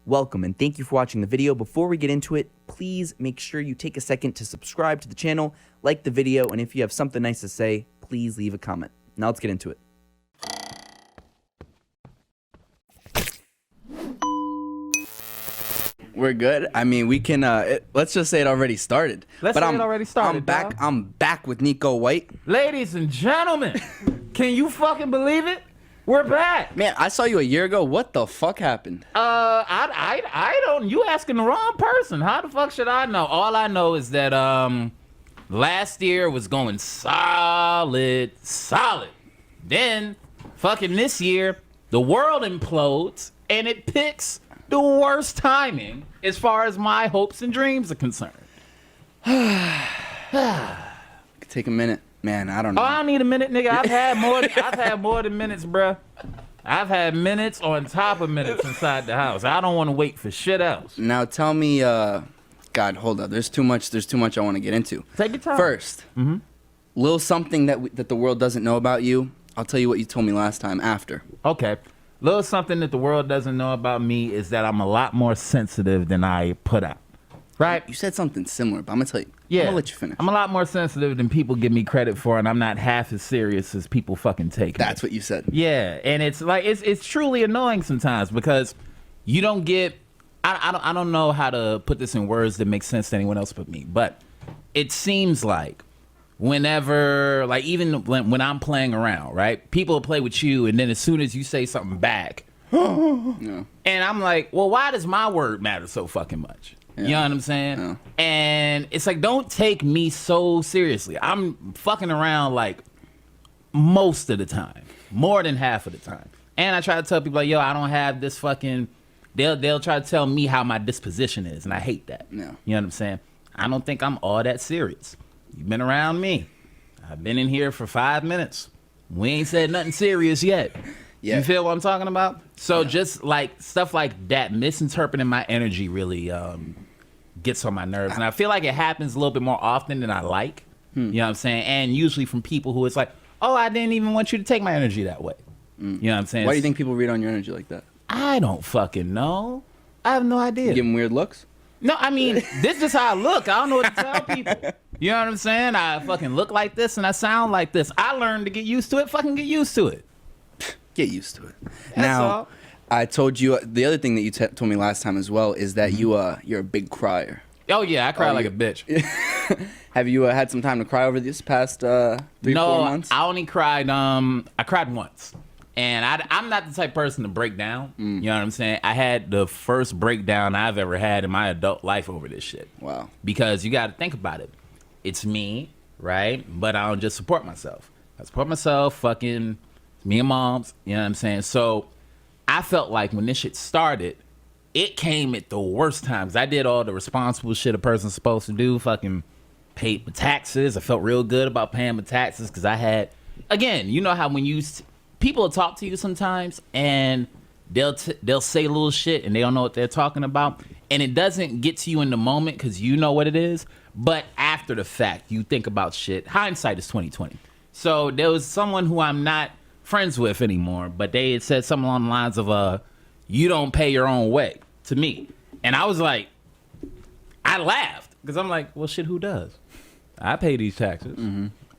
welcome and thank you for watching the video. Before we get into it, please make sure you take a second to subscribe to the channel, like the video, and if you have something nice to say, please leave a comment. Now let's get into it. We're good. I mean, we can, let's just say it already started. I'm back with Neko White. Ladies and gentlemen, can you fucking believe it? We're back. Man, I saw you a year ago. What the fuck happened? I don't, you asking the wrong person. How the fuck should I know? All I know is that, last year was going solid. Then, fucking this year, the world implodes and it picks the worst timing as far as my hopes and dreams are concerned. Take a minute. Man, I don't know. Oh, I don't need a minute, nigga. I've had more than minutes, bruh. I've had minutes on top of minutes inside the house. I don't want to wait for shit else. Now tell me, God, hold up. There's too much I want to get into. Take your time. First, little something that the world doesn't know about you. I'll tell you what you told me last time after. Okay. Little something that the world doesn't know about me is that I'm a lot more sensitive than I put out. Right? You said something similar, but I'm going to tell you. Yeah. I'm going to let you finish. I'm a lot more sensitive than people give me credit for, and I'm not half as serious as people fucking take me. That's what you said. Yeah, and it's like, it's truly annoying sometimes because you don't get, I don't know how to put this in words that make sense to anyone else but me, but it seems like whenever, like even when I'm playing around, right? People will play with you, and then as soon as you say something back, yeah. And I'm like, well, why does my word matter so fucking much? Yeah. You know what I'm saying? Yeah. And it's like, don't take me so seriously. I'm fucking around like most of the time, more than half of the time. And I try to tell people like, yo, I don't have this fucking, they'll try to tell me how my disposition is, and I hate that. Yeah. You know what I'm saying? I don't think I'm all that serious. You've been around me. I've been in here for 5 minutes. We ain't said nothing serious yet. Yeah. You feel what I'm talking about? So just like stuff like that, misinterpreting my energy really gets on my nerves. And I feel like it happens a little bit more often than I like. You know what I'm saying? And usually from people who it's like, oh, I didn't even want you to take my energy that way. You know what I'm saying? Why do you think people read on your energy like that? I don't fucking know. I have no idea. You give them weird looks? No, I mean, this is how I look. I don't know what to tell people. You know what I'm saying? I fucking look like this and I sound like this. I learned to get used to it. Fucking get used to it. Get used to it. That's now, all. I told you, the other thing that you told me last time as well is that you're a big crier. Oh, yeah, I cry like a bitch. Have you had some time to cry over this past 3-4 months? I only cried, I cried once. And I'm not the type of person to break down. You know what I'm saying? I had the first breakdown I've ever had in my adult life over this shit. Wow. Because you got to think about it. It's me, right? But I don't just support myself. I support myself, fucking me and moms. You know what I'm saying? So I felt like when this shit started, it came at the worst times. I did all the responsible shit a person's supposed to do. Fucking paid my taxes. I felt real good about paying my taxes because I had, again, you know how when people will talk to you sometimes and they'll say little shit and they don't know what they're talking about, and it doesn't get to you in the moment because you know what it is, but after the fact you think about shit. Hindsight is 20/20. So there was someone who I'm not friends with anymore, but they had said something along the lines of you don't pay your own way to me, and I was like, I laughed because I'm like, well, shit, who does? I pay these taxes.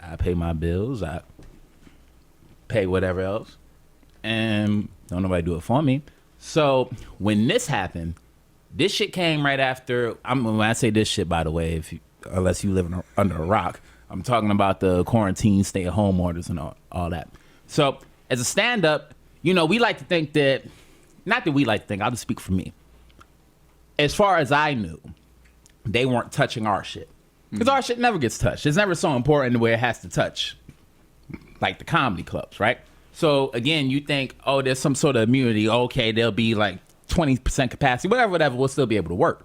I pay my bills. I pay whatever else, and don't nobody do it for me. So when this happened, this shit came right after. When I say this shit, by the way, unless you live under a rock, I'm talking about the quarantine, stay-at-home orders, and all that. So as a stand-up, you know, we like to think that, not that we like to think, I'll just speak for me. As far as I knew, they weren't touching our shit. Because our shit never gets touched. It's never so important the way it has to touch, like the comedy clubs, right? So again, you think, oh, there's some sort of immunity. Okay, there'll be like 20% capacity, whatever, we'll still be able to work.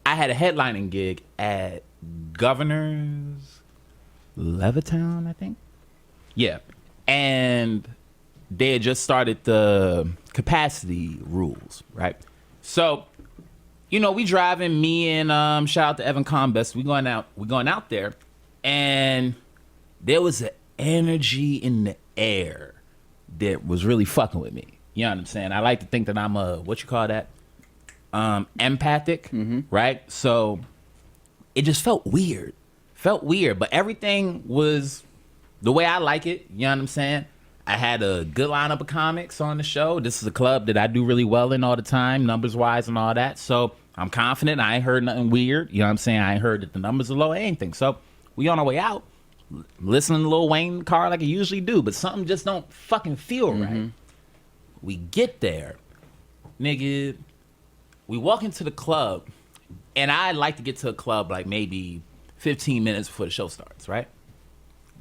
I had a headlining gig at Governor's Levittown, I think. Yeah. And they had just started the capacity rules, right? So, you know, we driving, me and shout out to Evan Combest, we going out there, and there was an energy in the air that was really fucking with me. You know what I'm saying? I like to think that I'm a, what you call that? empathic, right? So it just felt weird. But everything was the way I like it. You know what I'm saying? I had a good lineup of comics on the show. This is a club that I do really well in all the time, numbers-wise and all that. So I'm confident. I ain't heard nothing weird. You know what I'm saying? I ain't heard that the numbers are low or anything. So we on our way out, listening to Lil Wayne in the car like I usually do, but something just don't fucking feel right. We get there, nigga. We walk into the club, and I like to get to a club like maybe 15 minutes before the show starts, right?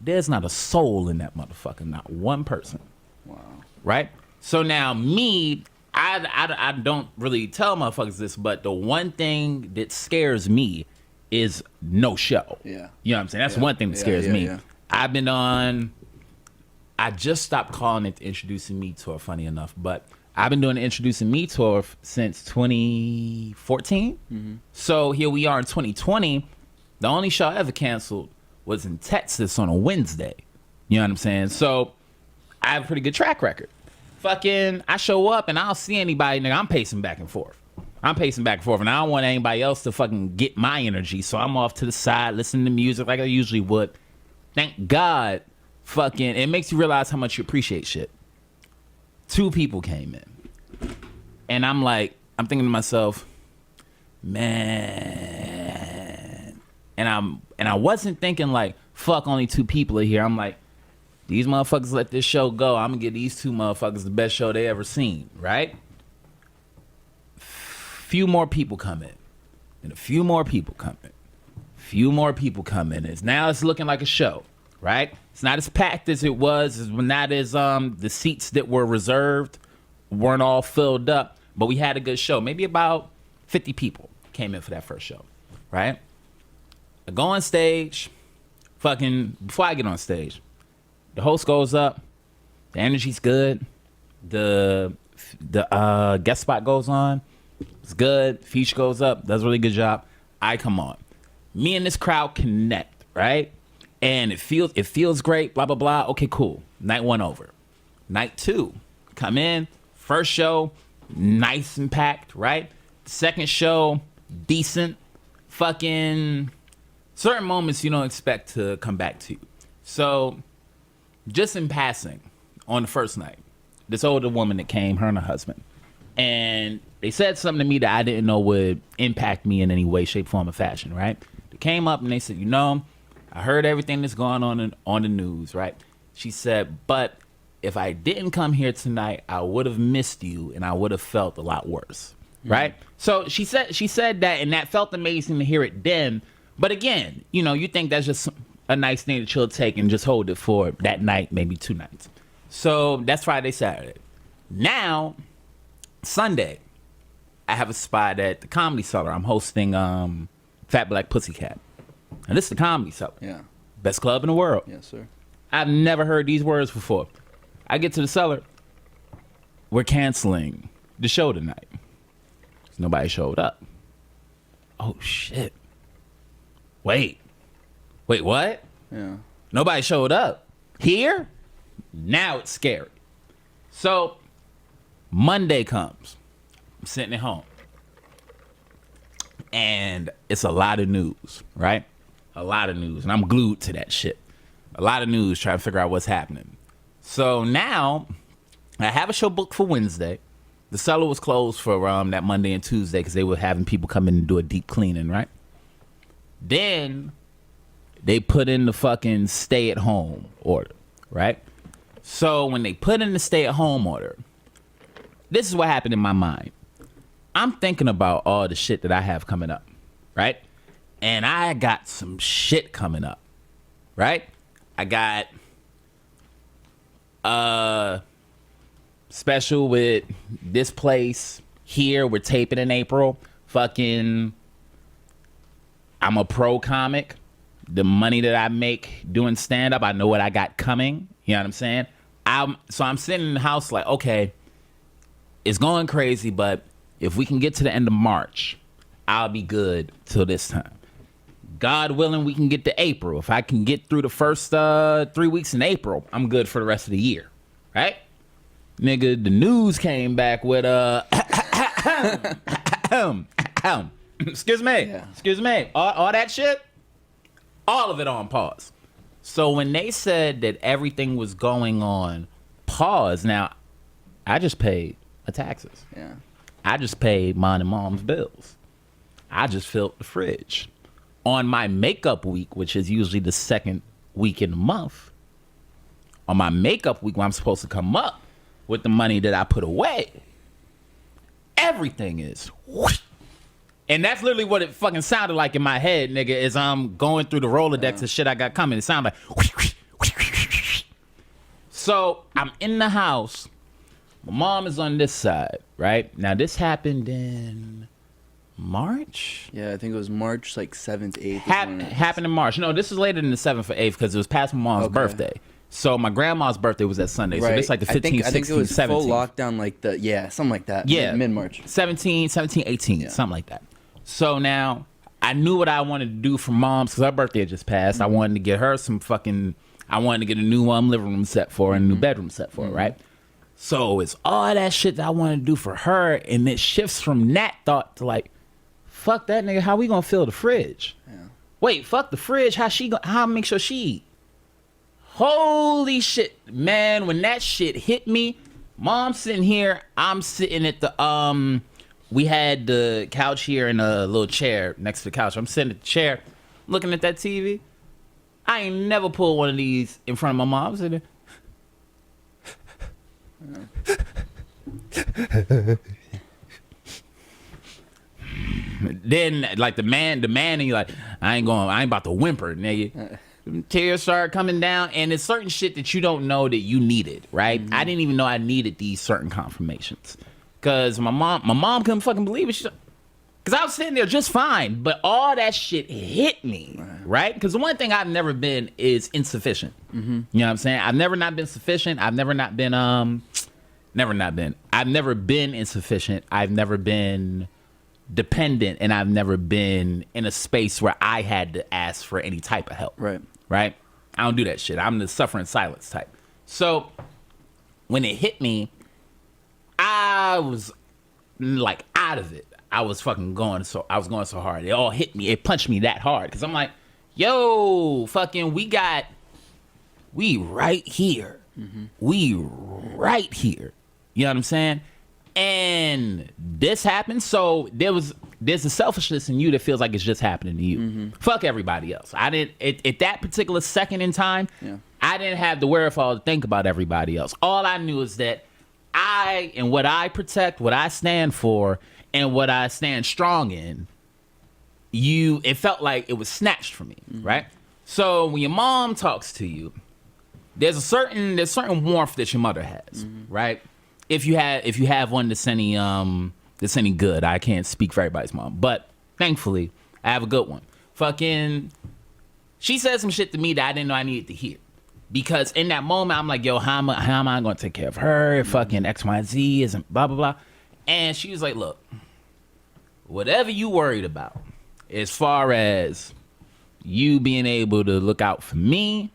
There's not a soul in that motherfucker, not one person. Wow. Right? So now me, I don't really tell motherfuckers this, but the one thing that scares me is no show. Yeah. You know what I'm saying? That's one thing that scares me. Yeah. I just stopped calling it the Introducing Me Tour, funny enough, but I've been doing the Introducing Me Tour since 2014. So here we are in 2020. The only show I ever canceled was in Texas on a Wednesday. You know what I'm saying? So I have a pretty good track record. Fucking, I show up and I don't see anybody, nigga. I'm pacing back and forth. And I don't want anybody else to fucking get my energy. So I'm off to the side, listening to music like I usually would. Thank God, fucking, it makes you realize how much you appreciate shit. 2 people came in. And I'm thinking to myself, man. And I wasn't thinking like, fuck, only 2 people are here. I'm like, these motherfuckers let this show go. I'm gonna give these 2 motherfuckers the best show they ever seen, right? Few more people come in. And a few more people come in. Now it's looking like a show, right? It's not as packed as it was. It's not as the seats that were reserved weren't all filled up, but we had a good show. Maybe about 50 people came in for that first show, right? I go on stage, before I get on stage, the host goes up, the energy's good, the guest spot goes on, it's good, feature goes up, does a really good job. I come on. Me and this crowd connect, right? And it feels great, blah, blah, blah. Okay, cool. Night 1 over. Night 2, come in, first show, nice and packed, right? Second show, decent. Fucking certain moments you don't expect to come back to you. So, just in passing, on the first night, this older woman that came, her and her husband, and they said something to me that I didn't know would impact me in any way, shape, form, or fashion, right? They came up and they said, I heard everything that's going on the news, right? She said, but if I didn't come here tonight, I would have missed you and I would have felt a lot worse, right? So she said that, and that felt amazing to hear it then. But again, you think that's just a nice thing that she'll take and just hold it for that night, maybe 2 nights. So that's Friday, Saturday. Now, Sunday, I have a spot at the Comedy Cellar. I'm hosting Fat Black Pussycat. And this is the Comedy Cellar. Yeah. Best club in the world. Yes, sir. I've never heard these words before. I get to the cellar. We're canceling the show tonight. Nobody showed up. Oh, shit. Wait, what? Yeah. Nobody showed up. Here? Now it's scary. So, Monday comes. I'm sitting at home. And it's a lot of news, right? A lot of news. And I'm glued to that shit. A lot of news trying to figure out what's happening. So now, I have a show booked for Wednesday. The cellar was closed for that Monday and Tuesday because they were having people come in and do a deep cleaning, right? Then they put in the fucking stay-at-home order, right? So when they put in the stay-at-home order, this is what happened in my mind. I'm thinking about all the shit that I have coming up, right? And I got some shit coming up, right? I got special with this place here. We're taping in April. Fucking, I'm a pro comic. The money that I make doing stand-up, I know what I got coming. You know what I'm saying? So I'm sitting in the house like, okay, it's going crazy, but if we can get to the end of March, I'll be good till this time. God willing, we can get to April. If I can get through the first 3 weeks in April, I'm good for the rest of the year, right? Nigga, the news came back with Excuse me. Yeah. Excuse me. All that shit, all of it on pause. So when they said that everything was going on pause, now I just paid my taxes. Yeah. I just paid mine and mom's bills. I just filled the fridge. On my makeup week, which is usually the second week in the month, on my makeup week when I'm supposed to come up with the money that I put away, everything is whoosh. And that's literally what it fucking sounded like in my head, nigga, as I'm going through the Rolodex of shit I got coming. It sounded like whoosh, whoosh, whoosh, whoosh, whoosh. So I'm in the house. My mom is on this side, right? Now this happened in March? Yeah, I think it was March like 7th, 8th. Happened in March. No, this is later than the 7th or 8th because it was past my mom's birthday. So my grandma's birthday was that Sunday. So it's like the 15th, 16th, 17th. I think it was 17th. Full lockdown like something like that. Yeah. Mid-March. 17, 18, something like that. So now I knew what I wanted to do for mom's because her birthday had just passed. I wanted to get her I wanted to get a new living room set for her and a new bedroom set for her, right? So it's all that shit that I wanted to do for her, and it shifts from that thought to like, fuck that nigga, how we gonna fill the fridge? Yeah. Wait, fuck the fridge, how make sure she eat? Holy shit, man, when that shit hit me, mom's sitting here, I'm sitting at the, we had the couch here and a little chair next to the couch. I'm sitting at the chair, looking at that TV. I ain't never pulled one of these in front of my mom. I'm sitting there. Then like the man and you like, I ain't about to whimper, nigga. Tears start coming down, and it's certain shit that you don't know that you needed, right? I didn't even know I needed these certain confirmations. Cause my mom couldn't fucking believe it. Cause I was sitting there just fine, but all that shit hit me, right? Cause the one thing I've never been is insufficient. You know what I'm saying? I've never not been sufficient. I've never been insufficient. I've never been dependent, and I've never been in a space where I had to ask for any type of help. Right? I don't do that shit. I'm the suffer in silence type. So when it hit me, I was like out of it. I was going so hard. It all hit me. It punched me that hard. Cause I'm like, yo, fucking, we right here. We right here. You know what I'm saying? And this happened. So there's a selfishness in you that feels like it's just happening to you. Fuck everybody else. I didn't, at that particular second in time, I didn't have the wherewithal to think about everybody else. All I knew is that what I protect, what I stand for, and what I stand strong in, it felt like it was snatched from me, right? So when your mom talks to you, there's certain warmth that your mother has, right? If you have one that's any good, I can't speak for everybody's mom, but thankfully I have a good one. Fucking, she said some shit to me that I didn't know I needed to hear. Because in that moment, I'm like, yo, how am I going to take care of her? Fucking X, Y, Z isn't blah, blah, blah. And she was like, look, whatever you worried about, as far as you being able to look out for me,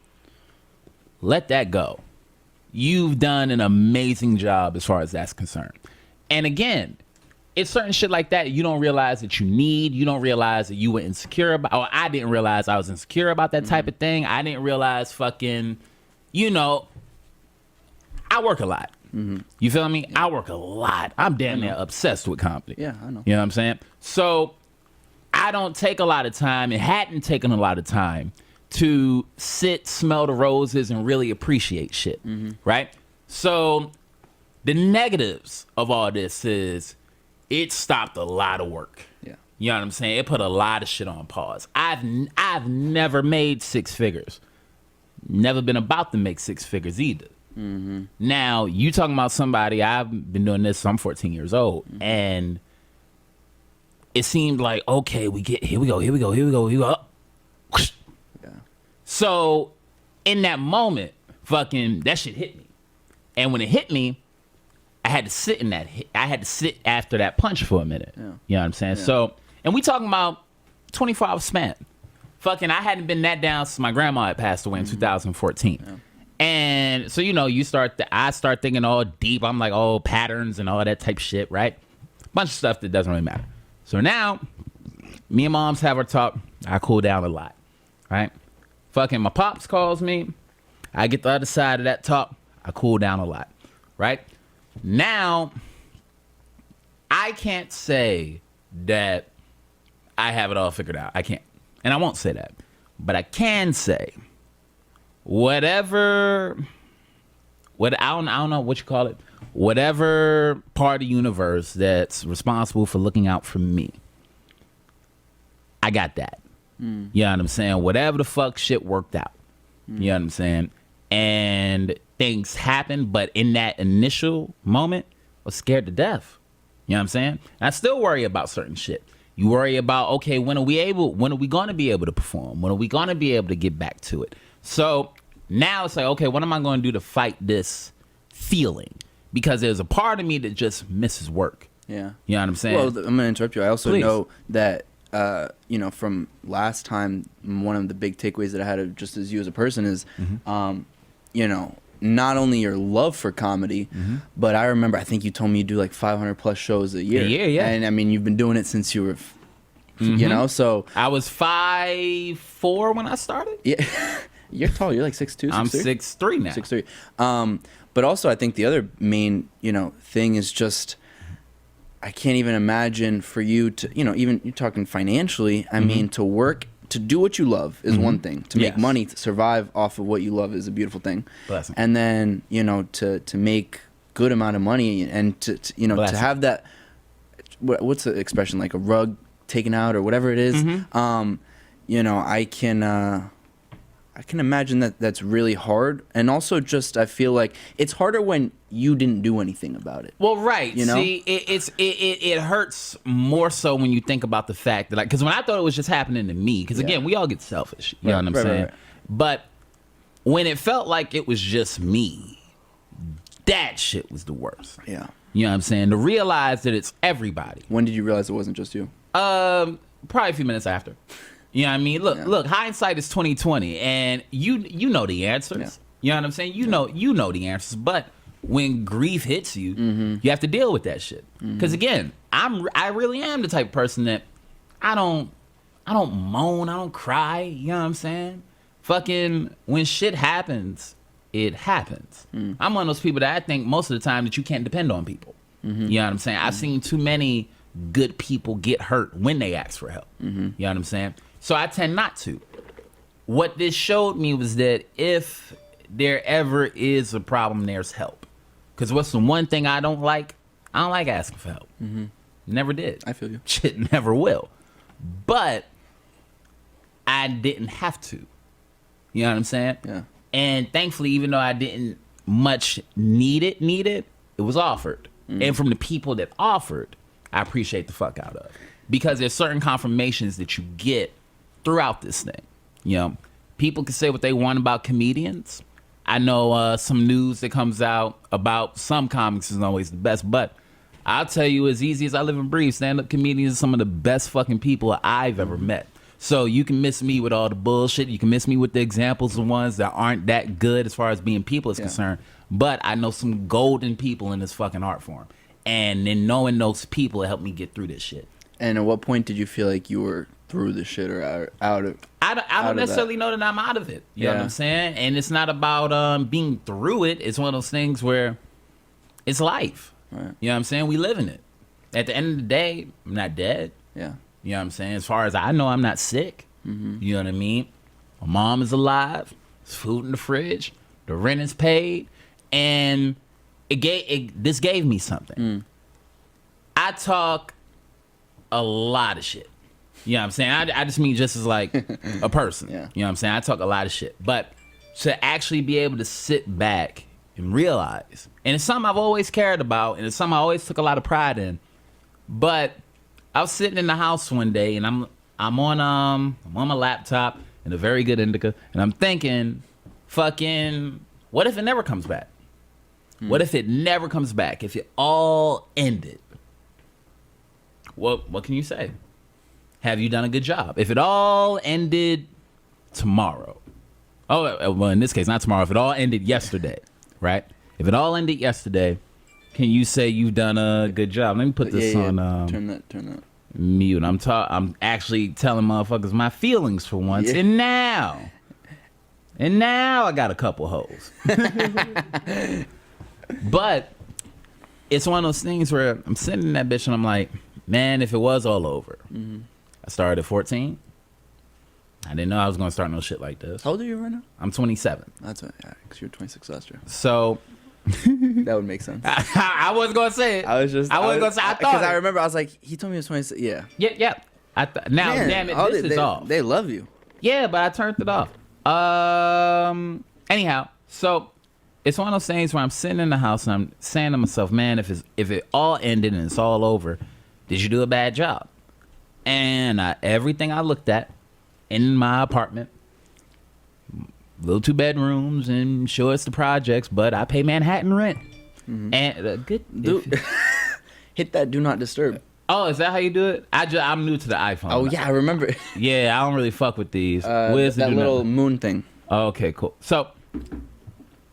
let that go. You've done an amazing job as far as that's concerned. And again, it's certain shit like that you don't realize that you need. You don't realize that you were insecure about, or I didn't realize I was insecure about that type of thing. I didn't realize fucking, I work a lot. You feel me? I work a lot. I'm damn near obsessed with comedy. Yeah, I know. You know what I'm saying? So I don't take a lot of time, and hadn't taken a lot of time to sit, smell the roses, and really appreciate shit, right? So the negatives of all this is it stopped a lot of work. Yeah. You know what I'm saying? It put a lot of shit on pause. I've never made six figures. Never been about to make six figures either. Now, you talking about somebody, I've been doing this, so I'm 14 years old, and it seemed like, okay, here we go. Yeah. So, in that moment, fucking, that shit hit me. And when it hit me, I had to sit after that punch for a minute. Yeah. You know what I'm saying? Yeah. So, and we talking about 24-hour span. Fucking, I hadn't been that down since my grandma had passed away in 2014. Yeah. And so, I start thinking all deep. I'm like, patterns and all that type shit, right? Bunch of stuff that doesn't really matter. So now, me and moms have our talk. I cool down a lot, right? Fucking my pops calls me. I get the other side of that talk. I cool down a lot, right? Now, I can't say that I have it all figured out. I can't. And I won't say that. But I can say I don't know what you call it. Whatever part of the universe that's responsible for looking out for me, I got that. You know what I'm saying? Whatever the fuck shit worked out. You know what I'm saying? And things happen, but in that initial moment, I was scared to death. You know what I'm saying? And I still worry about certain shit. You worry about, okay, when are we going to be able to perform? When are we going to be able to get back to it? So now it's like, okay, what am I going to do to fight this feeling? Because there's a part of me that just misses work. Yeah. You know what I'm saying? Well, I'm going to interrupt you. I also Please. know that, from last time, one of the big takeaways that I had of just as you as a person is, not only your love for comedy, but I remember, I think you told me you do like 500 plus shows a year. Yeah. And I mean, you've been doing it since you were, so. I was 5'4" when I started. Yeah. You're tall. You're like 6'2", 6'3"? I'm 6'3" now. 6'3". But also I think the other main, thing is just, I can't even imagine for you to, even you're talking financially, I mean, to work, to do what you love is one thing. To make money, to survive off of what you love is a beautiful thing. Blessing. And then, to make good amount of money and to Blessing. to have that, what's the expression, like a rug taken out or whatever it is. I can imagine that that's really hard. And also just, I feel like it's harder when you didn't do anything about it. Well, right. See, it hurts more so when you think about the fact that, like, because when I thought it was just happening to me, because again, we all get selfish. You know what I'm saying? Right. But when it felt like it was just me, that shit was the worst. Yeah. You know what I'm saying? To realize that it's everybody. When did you realize it wasn't just you? Probably a few minutes after. You know what I mean? Look, hindsight is 20/20, and you know the answers. Yeah. You know what I'm saying? You know the answers, but when grief hits you, you have to deal with that shit. Because again, I really am the type of person that I don't moan, I don't cry. You know what I'm saying? Fucking when shit happens, it happens. I'm one of those people that I think most of the time that you can't depend on people. You know what I'm saying? I've seen too many good people get hurt when they ask for help. You know what I'm saying? So I tend not to. What this showed me was that if there ever is a problem, there's help. Because what's the one thing I don't like? I don't like asking for help. Never did. I feel you. Shit, never will. But I didn't have to. You know what I'm saying? Yeah. And thankfully, even though I didn't much need it, it was offered. And from the people that offered, I appreciate the fuck out of. Because there's certain confirmations that you get throughout this thing. You know, people can say what they want about comedians. I know some news that comes out about some comics isn't always the best, but I'll tell you, as easy as I live and breathe, stand-up comedians are some of the best fucking people I've ever met. So you can miss me with all the bullshit. You can miss me with the examples of ones that aren't that good as far as being people is concerned. But I know some golden people in this fucking art form. And then knowing those people helped me get through this shit. And at what point did you feel like you were through the shit or out of? I don't necessarily know that I'm out of it. You know what I'm saying? And it's not about being through it. It's one of those things where it's life. Right. You know what I'm saying? We live in it. At the end of the day, I'm not dead. Yeah. You know what I'm saying? As far as I know, I'm not sick. You know what I mean? My mom is alive. There's food in the fridge. The rent is paid. And this gave me something. I talk a lot of shit. You know what I'm saying? I just mean just as like a person. Yeah. You know what I'm saying? I talk a lot of shit. But to actually be able to sit back and realize, and it's something I've always cared about, and it's something I always took a lot of pride in. But I was sitting in the house one day, and I'm on my laptop and a very good indica, and I'm thinking, fucking, what if it never comes back? What if it never comes back? If it all ended? What can you say? Have you done a good job? If it all ended tomorrow. Oh, well, in this case, not tomorrow. If it all ended yesterday, right? If it all ended yesterday, can you say you've done a good job? Let me put this on. Turn that. Mute. I'm actually telling motherfuckers my feelings for once, and now I got a couple hoes. But it's one of those things where I'm sitting in that bitch and I'm like, man, if it was all over. I started at 14. I didn't know I was gonna start no shit like this. How old are you right now? I'm 27. That's right, yeah, because you're 26 last year. So that would make sense. I wasn't gonna say it. I wasn't gonna say. I thought because I remember I was like, he told me he was 26. Yeah. Yeah. Now, Man, damn it, this is off. They love you. Yeah, but I turned it off. Anyhow, so it's one of those things where I'm sitting in the house and I'm saying to myself, man, if it all ended and it's all over, did you do a bad job? And everything I looked at in my apartment, little 2 bedrooms, and sure it's the projects, but I pay Manhattan rent. And good. Hit that do not disturb. Oh, is that how you do it? I'm new to the iPhone. Oh yeah, I remember. Yeah, I don't really fuck with these. Where's that little moon thing? Oh, okay, cool. So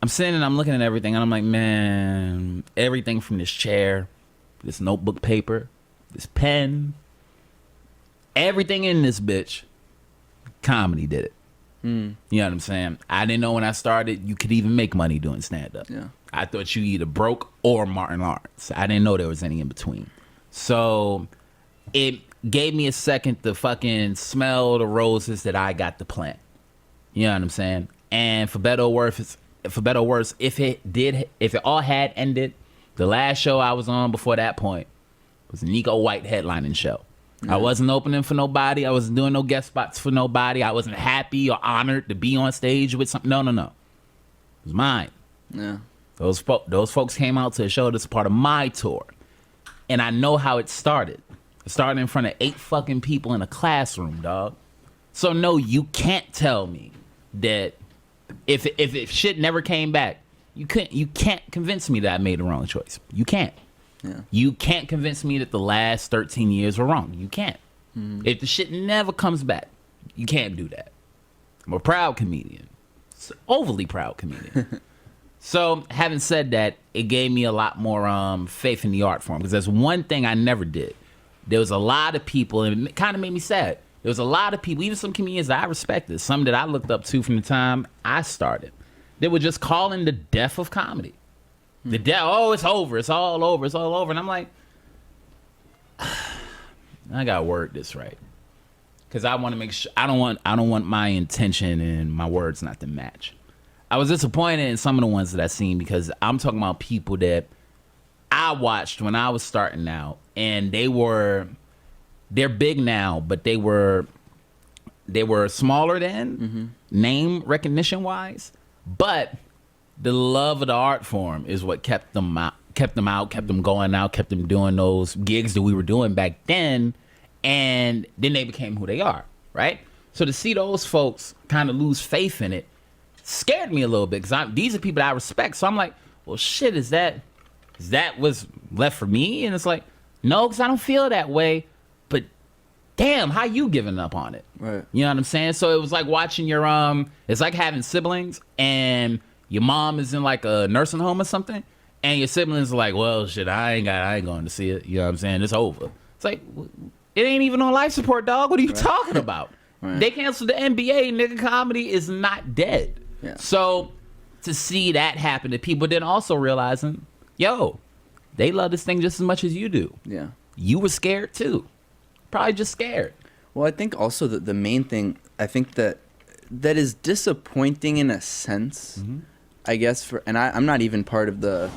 I'm sitting and I'm looking at everything, and I'm like, man, everything from this chair, this notebook paper, this pen, everything in this bitch, comedy did it. You know what I'm saying? I didn't know when I started you could even make money doing stand-up. Yeah. I thought you either broke or Martin Lawrence. I didn't know there was any in between. So it gave me a second to fucking smell the roses that I got to plant. You know what I'm saying? And for better or worse, if it all had ended, the last show I was on before that point was a Neko White headlining show. I wasn't opening for nobody. I wasn't doing no guest spots for nobody. I wasn't happy or honored to be on stage with something. No. It was mine. Yeah. Those folks came out to a show that's part of my tour. And I know how it started. It started in front of 8 fucking people in a classroom, dog. So no, you can't tell me that if shit never came back, you can't convince me that I made the wrong choice. You can't. Yeah. You can't convince me that the last 13 years were wrong. You can't. If the shit never comes back, you can't do that. I'm a proud comedian. Overly proud comedian. So, having said that, it gave me a lot more faith in the art form, because that's one thing I never did. There was a lot of people, and it kind of made me sad. There was a lot of people, even some comedians that I respected, some that I looked up to from the time I started, they were just calling the death of comedy. The death, oh, it's over, it's all over, it's all over. And I'm like, I gotta word this right, because I want to make sure I don't want my intention and my words not to match. I was disappointed in some of the ones that I seen, because I'm talking about people that I watched when I was starting out, and they're big now, but they were smaller then, name recognition wise, but the love of the art form is what kept them going out, kept them doing those gigs that we were doing back then, and then they became who they are, right? So to see those folks kind of lose faith in it scared me a little bit, because these are people that I respect. So I'm like, well, shit, is that what's left for me? And it's like, no, because I don't feel that way. But damn, how you giving up on it? Right. You know what I'm saying? So it was like watching your it's like having siblings, and your mom is in like a nursing home or something, and your siblings are like, well, shit, I ain't going to see it. You know what I'm saying? It's over. It's like, it ain't even on life support, dog. What are you talking about? Right. They canceled the NBA. Nigga, comedy is not dead. Yeah. So to see that happen to people, then also realizing, yo, they love this thing just as much as you do. Yeah. You were scared too. Probably just scared. Well, I think also that the main thing, I think that is disappointing in a sense, I guess, I'm not even part of the...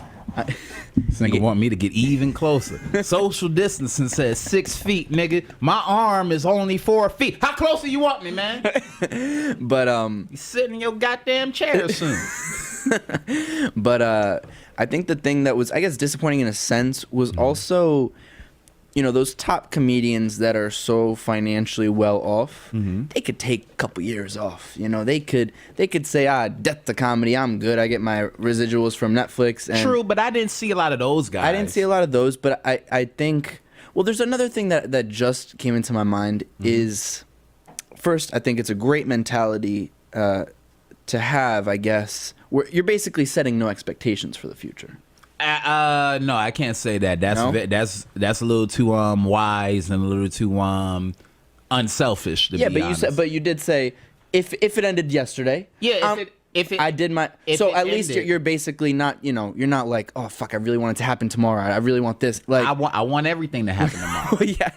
This nigga want me to get even closer. Social distancing says 6 feet, nigga. My arm is only 4 feet. How close do you want me, man? But you sitting in your goddamn chair soon. But I think the thing that was, I guess, disappointing in a sense was also, you know, those top comedians that are so financially well off, they could take a couple years off. You know, they could say, death to comedy, I'm good. I get my residuals from Netflix. And true, but I didn't see a lot of those guys. I didn't see a lot of those, but I think, well, there's another thing that just came into my mind is, first, I think it's a great mentality to have, I guess, where you're basically setting no expectations for the future. No, I can't say that. That's No? that's a little too wise and a little too unselfish to be honest. But you did say if it ended yesterday. Yeah, if it I did my if so it at least ended- you're basically not, you're not like, oh fuck, I really want it to happen tomorrow. I really want this. Like I want everything to happen tomorrow. yeah.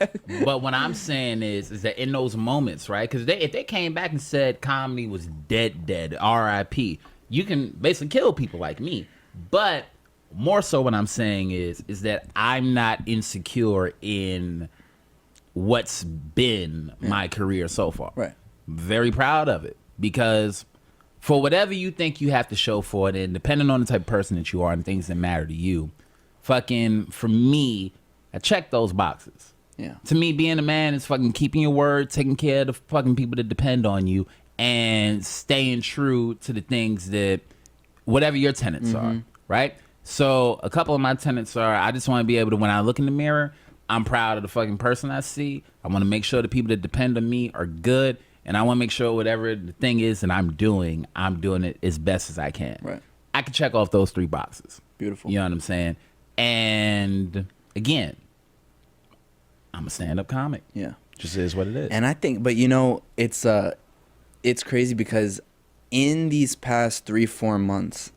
But what I'm saying is that in those moments, right? Because if they came back and said comedy was dead, R.I.P., you can basically kill people like me. But more so, what I'm saying is that I'm not insecure in what's been my career so far. Right. Very proud of it because for whatever you think you have to show for it, and depending on the type of person that you are and things that matter to you, fucking for me, I check those boxes. Yeah. To me, being a man is fucking keeping your word, taking care of the fucking people that depend on you, and staying true to the things that whatever your tenets are, right? So a couple of my tenets are, I just want to be able to, when I look in the mirror, I'm proud of the fucking person I see. I want to make sure the people that depend on me are good. And I want to make sure whatever the thing is that I'm doing it as best as I can. Right. I can check off those 3 boxes. Beautiful. You know what I'm saying? And again, I'm a stand-up comic. Yeah. Just is what it is. And I think, but it's crazy because in these past 3-4 months,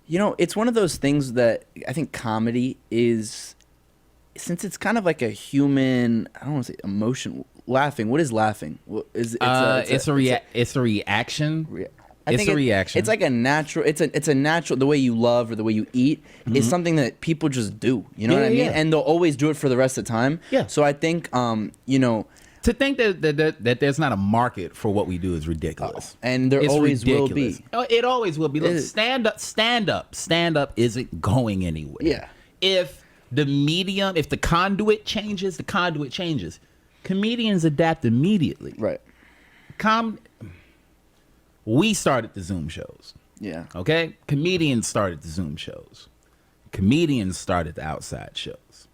it's one of those things that I think comedy is, since it's kind of like a human, I don't want to say emotion. Laughing. What is laughing? It's a reaction. I think reaction. It's like a natural. It's a natural. The way you love or the way you eat is something that people just do. You know what I mean? Yeah. And they'll always do it for the rest of the time. Yeah. So I think, to think that there's not a market for what we do is ridiculous. And there It's always ridiculous. will be. Oh, it always will be. Look, stand up isn't going anywhere. Yeah. If the medium, if the conduit changes, the conduit changes. Comedians adapt immediately. Right. We started the Zoom shows. Yeah. Okay? Comedians started the Zoom shows. Comedians started the outside shows.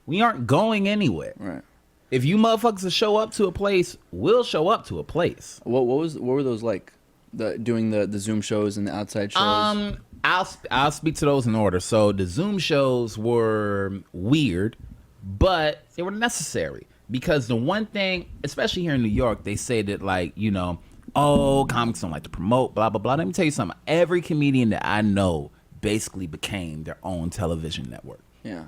We aren't going anywhere. Right. If you motherfuckers will show up to a place, we'll show up to a place. What were those like? Doing the Zoom shows and the outside shows. I'll speak to those in order. So the Zoom shows were weird, but they were necessary. Because the one thing, especially here in New York, they say that, like, comics don't like to promote, blah, blah, blah. Let me tell you something. Every comedian that I know basically became their own television network. Yeah.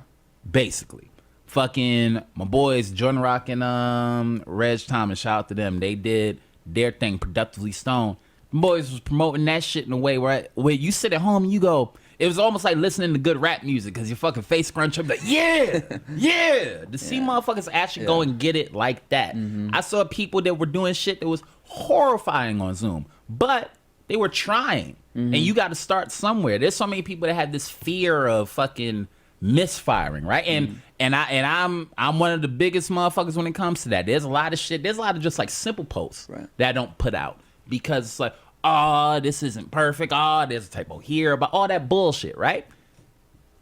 Basically. Fucking my boys, Jordan Rock and Reg Thomas, shout out to them. They did their thing, Productively Stoned. Them boys was promoting that shit in a way where you sit at home and you go, it was almost like listening to good rap music because your fucking face scrunch up like, yeah. To see motherfuckers actually go and get it like that. I saw people that were doing shit that was horrifying on Zoom, but they were trying. And you got to start somewhere. There's so many people that had this fear of fucking misfiring, right? And I'm one of the biggest motherfuckers when it comes to that. There's a lot of shit. There's a lot of just like simple posts that I don't put out because it's like, oh, this isn't perfect. Oh, there's a typo here, about all that bullshit, right?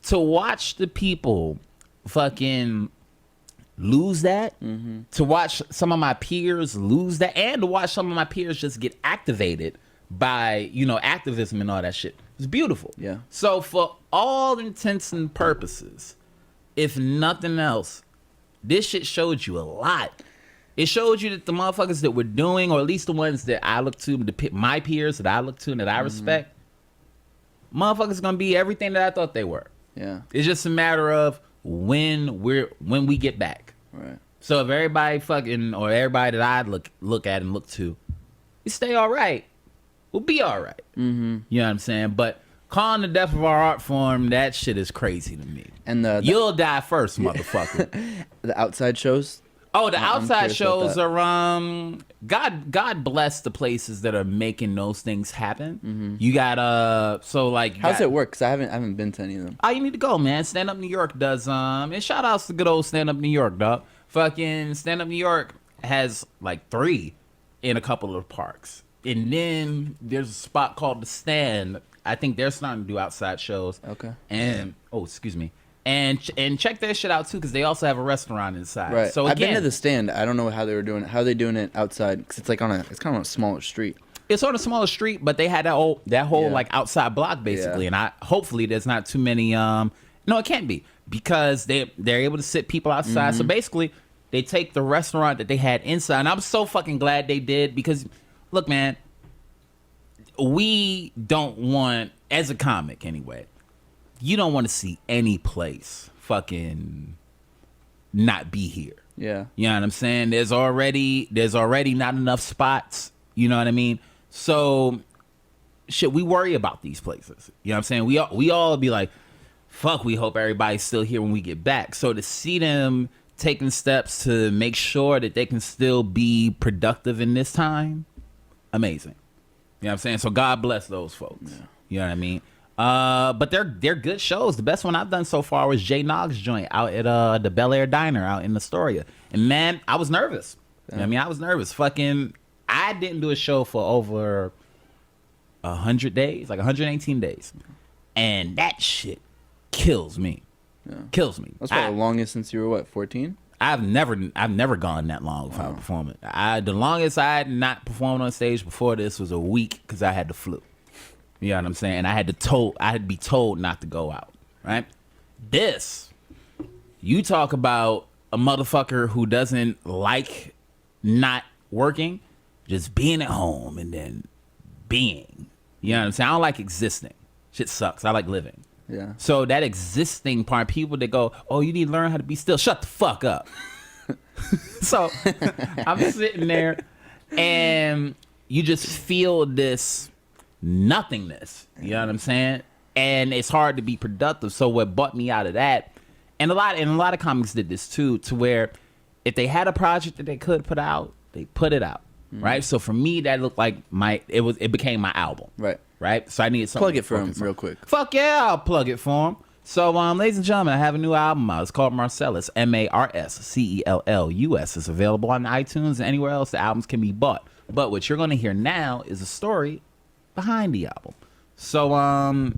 To watch the people fucking lose that, to watch some of my peers lose that, and to watch some of my peers just get activated by, activism and all that shit. It's beautiful. Yeah. So for all intents and purposes, if nothing else, this shit showed you a lot. It showed you that the motherfuckers that were doing, or at least the ones that I look to, my peers that I look to and that I respect, motherfuckers gonna be everything that I thought they were. Yeah. It's just a matter of when we get back. Right. So if everybody that I look at and look to, we stay all right, we'll be all right. You know what I'm saying? But calling the death of our art form, that shit is crazy to me. And you'll die first, motherfucker. The outside shows. Oh, the outside shows that. are God bless the places that are making those things happen. You got how's it work? Because I haven't been to any of them. Oh, you need to go, man. Stand Up New York does and shout outs to good old Stand Up New York, dog. Fucking Stand Up New York has like 3 in a couple of parks. And then there's a spot called The Stand. I think they're starting to do outside shows. Okay. And excuse me. And check their shit out too, because they also have a restaurant inside. Right. So I've been again, to The Stand. I don't know how they were doing it. How are they doing it outside? Because it's kind of on a smaller street. It's on a smaller street, but they had that whole like outside block basically, and hopefully there's not too many. No, it can't be because they're able to sit people outside. So basically, they take the restaurant that they had inside, and I'm so fucking glad they did because, look, man, we don't want, as a comic anyway, you don't want to see any place fucking not be here. Yeah, you know what I'm saying. There's already not enough spots. You know what I mean. So, shit, we worry about these places. You know what I'm saying? We all be like, fuck, we hope everybody's still here when we get back. So to see them taking steps to make sure that they can still be productive in this time, amazing. You know what I'm saying? So God bless those folks. Yeah. You know what I mean? But they're good shows. The best one I've done so far was Jay Nogg's joint out at the Bel Air Diner out in Astoria. And man, I was nervous. Yeah. You know what I mean? I was nervous. I didn't do a show for over 100 days, like 118 days. And that shit kills me. Yeah. Kills me. That's probably the longest since you were, what, 14? I've never gone that long without performing. The longest I had not performed on stage before this was a week because I had the flu. You know what I'm saying? I had to be told not to go out, right? This, you talk about a motherfucker who doesn't like not working, just being at home and then being. You know what I'm saying? I don't like existing. Shit sucks. I like living. Yeah. So that existing part, people that go, oh, you need to learn how to be still. Shut the fuck up. So I'm sitting there and you just feel this nothingness. You know what I'm saying? And it's hard to be productive. So what brought me out of that, and a lot of comics did this too, to where if they had a project that they could put out, they put it out. Right. So for me, that looked like it became my album. Right. So I needed something. Plug it for him real quick. Fuck yeah, I'll plug it for him. So, ladies and gentlemen, I have a new album out. It's called Marcellus, Marscellus. It's available on iTunes and anywhere else the albums can be bought. But what you're going to hear now is a story behind the album. So,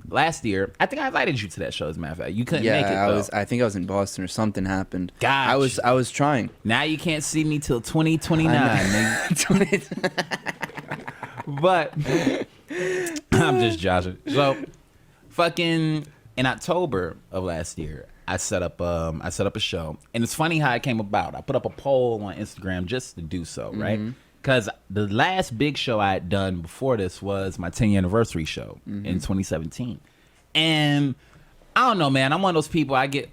last year, I think I invited you to that show, as a matter of fact. You couldn't make it, though. I think I was in Boston or something happened. Gotcha. I was trying. Now you can't see me till 2029, nigga. But I'm just joshing. So, fucking in October of last year, I set up a show, and it's funny how it came about. I put up a poll on Instagram just to do so, right? Because the last big show I had done before this was my 10th anniversary show in 2017, and I don't know, man. I'm one of those people. I get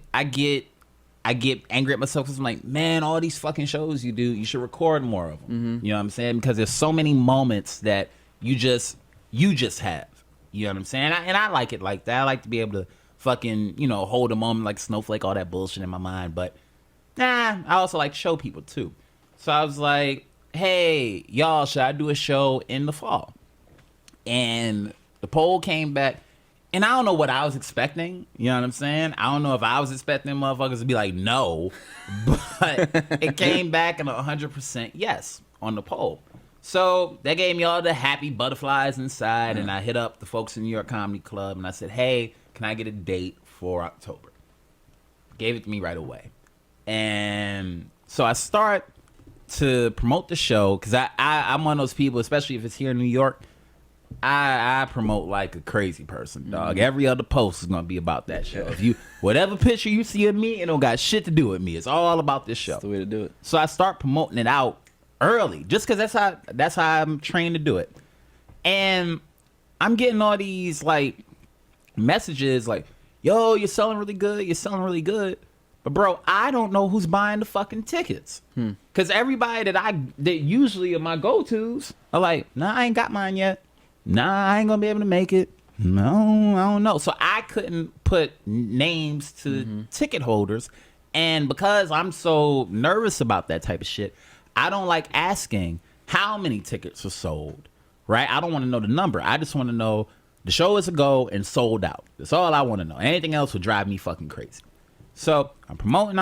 angry at myself because I'm like, man, all these fucking shows you do, you should record more of them. You know what I'm saying? Because there's so many moments that you just have. You know what I'm saying? And I like it like that. I like to be able to fucking, hold a moment like Snowflake, all that bullshit in my mind. But I also like to show people too. So I was like, hey, y'all, should I do a show in the fall? And the poll came back. And I don't know what I was expecting. You know what I'm saying? I don't know if I was expecting motherfuckers to be like, no. But it came back in 100% yes on the poll. So that gave me all the happy butterflies inside. And I hit up the folks in New York Comedy Club. And I said, hey, can I get a date for October? Gave it to me right away. And so I start to promote the show. Because I'm one of those people, especially if it's here in New York, I promote like a crazy person, dog. Every other post is gonna be about that show. If whatever picture you see of me, it don't got shit to do with me. It's all about this show. That's the way to do it. So I start promoting it out early, just because that's how I'm trained to do it. And I'm getting all these like messages like, "Yo, you're selling really good. You're selling really good." But bro, I don't know who's buying the fucking tickets. Because everybody that usually are my go-tos are like, "Nah, I ain't got mine yet. Nah, I ain't gonna be able to make it. No, I don't know." So I couldn't put names to ticket holders. And because I'm so nervous about that type of shit, I don't like asking how many tickets are sold, right? I don't want to know the number. I just want to know the show is a go and sold out. That's all I want to know. Anything else would drive me fucking crazy. So I'm promoting,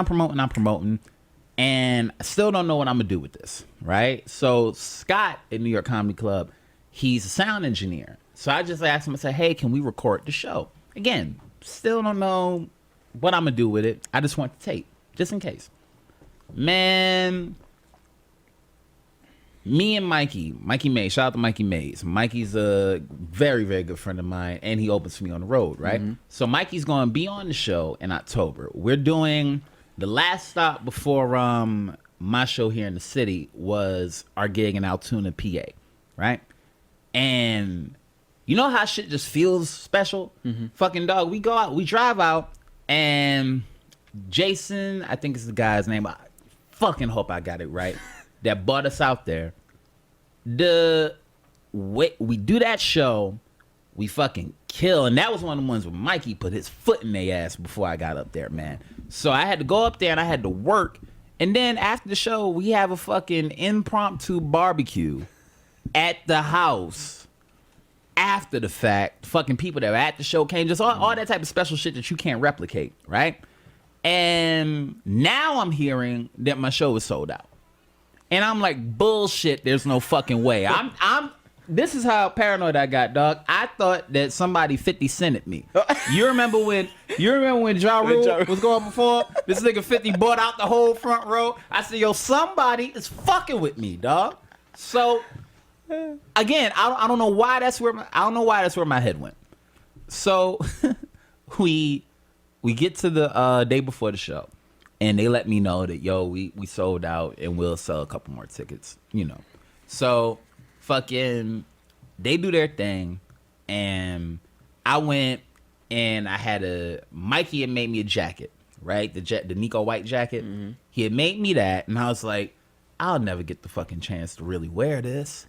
and I still don't know what I'm gonna do with this, right? So Scott at New York Comedy Club, he's a sound engineer. So I just asked him, I said, hey, can we record the show? Again, still don't know what I'm going to do with it. I just want the tape, just in case. Man, Me and Mikey Mays, shout out to Mikey Mays. Mikey's a very, very good friend of mine, and he opens for me on the road, right? So Mikey's going to be on the show in October. We're doing the last stop before my show here in the city was our gig in Altoona, PA, right? And you know how shit just feels special? Fucking dog, we go out, we drive out, and Jason, I think is the guy's name. I fucking hope I got it right. That brought us out there. We do that show, we fucking kill, and that was one of the ones where Mikey put his foot in their ass before I got up there, man. So I had to go up there and I had to work, and then after the show, we have a fucking impromptu barbecue at the house. After the fact, fucking people that were at the show came, just all that type of special shit that you can't replicate, right? And now I'm hearing that my show is sold out. And I'm like, bullshit, there's no fucking way. This is how paranoid I got, dog. I thought that somebody 50 cented me. You remember when Ja Rule was going before? This nigga 50 bought out the whole front row. I said, yo, somebody is fucking with me, dog. So again, I don't know why that's where my head went. So we get to the day before the show. And they let me know that, yo, we sold out and we'll sell a couple more tickets, you know. So, fucking, they do their thing. And I went and Mikey had made me a jacket, right? The Neko White jacket. He had made me that. And I was like, I'll never get the fucking chance to really wear this.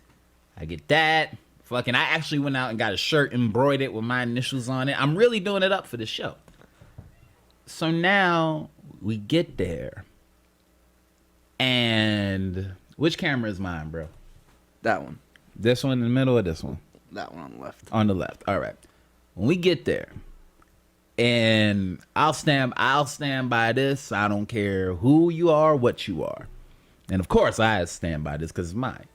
I get that. Fucking, I actually went out and got a shirt embroidered with my initials on it. I'm really doing it up for the show. So now we get there, and which camera is mine, bro? That one. This one in the middle or this one? That one on the left. On the left. All right. When we get there, and I'll stand by this. I don't care who you are, what you are. And of course, I stand by this because it's mine.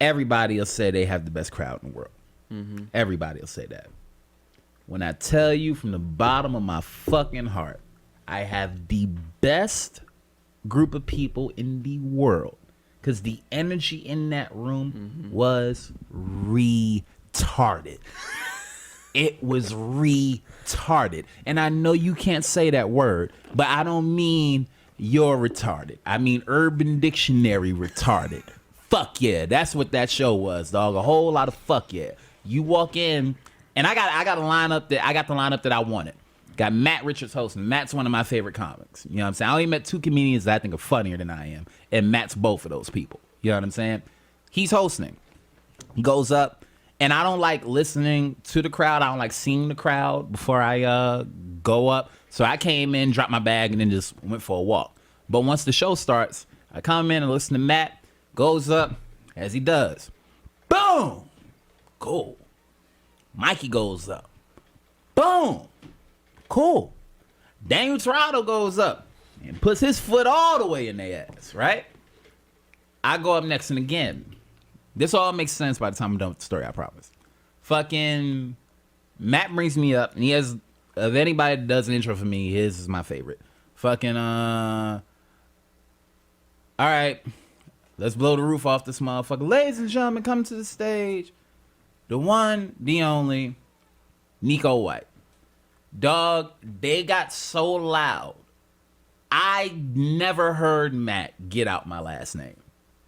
Everybody will say they have the best crowd in the world. Everybody will say that. When I tell you from the bottom of my fucking heart, I have the best group of people in the world, because the energy in that room was retarded. It was retarded. And I know you can't say that word, but I don't mean you're retarded. I mean Urban Dictionary retarded. Fuck yeah. That's what that show was, dog. A whole lot of fuck yeah. You walk in, and I got the lineup that I wanted. Got Matt Richards hosting. Matt's one of my favorite comics. You know what I'm saying? I only met two comedians that I think are funnier than I am, and Matt's both of those people. You know what I'm saying? He's hosting. He goes up, and I don't like listening to the crowd. I don't like seeing the crowd before I go up. So I came in, dropped my bag, and then just went for a walk. But once the show starts, I come in and listen to Matt. Goes up, as he does. Boom! Cool. Mikey goes up. Boom! Cool. Daniel Torado goes up and puts his foot all the way in their ass, right? I go up next, and again, this all makes sense by the time I'm done with the story, I promise. Fucking Matt brings me up, and he has, of anybody that does an intro for me, his is my favorite. Fucking, all right, let's blow the roof off this motherfucker. Ladies and gentlemen, come to the stage. The one, the only, Neko White. Dog, they got so loud. I never heard Matt get out my last name.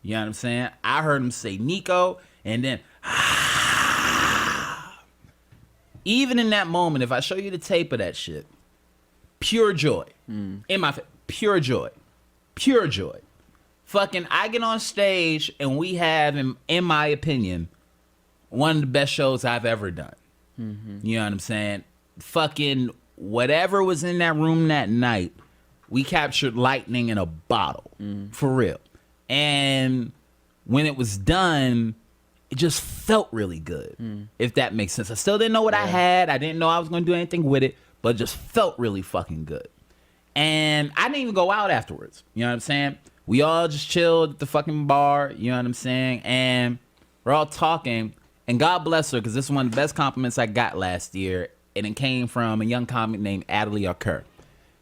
You know what I'm saying? I heard him say Neko, and then, even in that moment, if I show you the tape of that shit, pure joy. In my face, pure joy. Pure joy. Fucking, I get on stage, and we have, in my opinion, one of the best shows I've ever done. You know what I'm saying? Fucking whatever was in that room that night, we captured lightning in a bottle. For real. And when it was done, it just felt really good. If that makes sense. I still didn't know what I had. I didn't know I was going to do anything with it, but it just felt really fucking good. And I didn't even go out afterwards. You know what I'm saying? We all just chilled at the fucking bar. You know what I'm saying? And we're all talking. And God bless her, because this is one of the best compliments I got last year. And it came from a young comic named Adelie Arcur.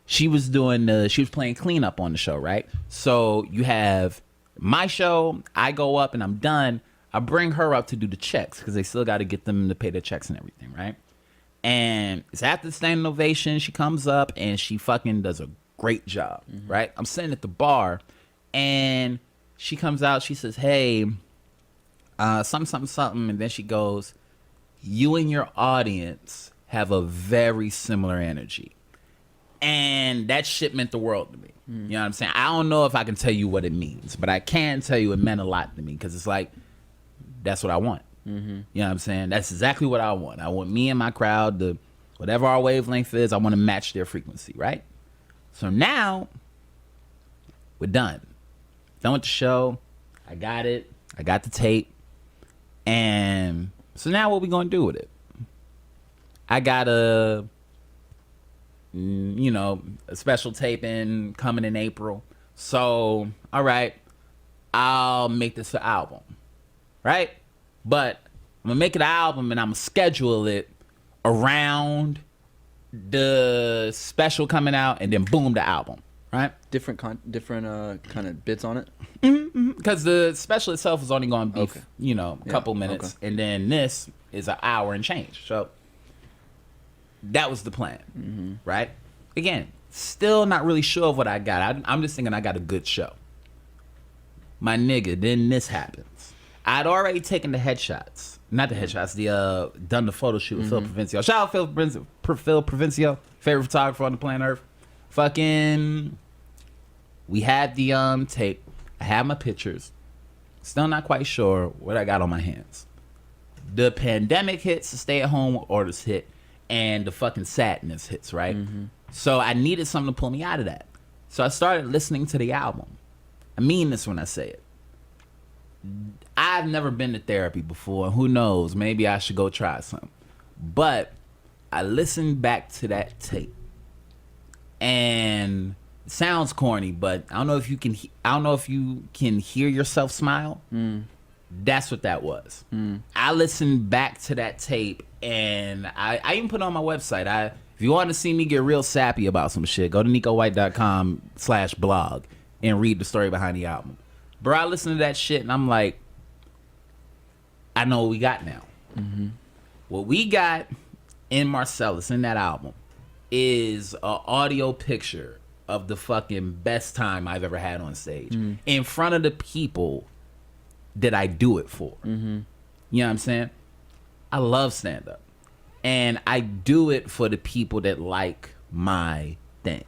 She was playing cleanup on the show, right? So you have My show, I go up and I'm done. I bring her up to do the checks because they still got to get them to pay their checks and everything, right? And it's after the standing ovation. She comes up and she fucking does a great job, right? I'm sitting at the bar and she comes out. She says, hey, something. And then she goes, you and your audience have a very similar energy. And that shit meant the world to me. You know what I'm saying? I don't know if I can tell you what it means, but I can tell you it meant a lot to me because it's like, that's what I want. You know what I'm saying? That's exactly what I want. I want me and my crowd to, whatever our wavelength is, I want to match their frequency, right? So now, we're done. Done with the show. I got it. I got the tape. And so now what we going to do with it? I got a special taping coming in April. So, all right, I'll make this an album. Right? But I'm going to make it an album and I'm going to schedule it around the special coming out and then boom, the album. Right? Different kind of bits on it? Because the special itself is only going to be, a couple minutes. Okay. And then this is an hour and change. So that was the plan. Right? Again, still not really sure of what I got. I'm just thinking I got a good show. My nigga, then this happens. I'd already taken the headshots. Not the headshots, done the photo shoot with Phil Provencio. Shout out Phil Provencio, favorite photographer on the planet Earth. Fucking, we had the tape. I had my pictures. Still not quite sure what I got on my hands. The pandemic hits, the stay-at-home orders hit, and the fucking sadness hits, right? So I needed something to pull me out of that. So I started listening to the album. I mean this when I say it. I've never been to therapy before. Who knows? Maybe I should go try something. But I listened back to that tape. And it sounds corny, but I don't know if you can hear yourself smile. That's what that was. I listened back to that tape and I even put it on my website. If you want to see me get real sappy about some shit, go to nekowhite.com/blog and read the story behind the album. Bro, I listened to that shit and I'm like, I know what we got now. What we got in Marcellus, in that album, is an audio picture of the fucking best time I've ever had on stage. In front of the people that I do it for. You know what I'm saying? I love stand-up. And I do it for the people that like my thing.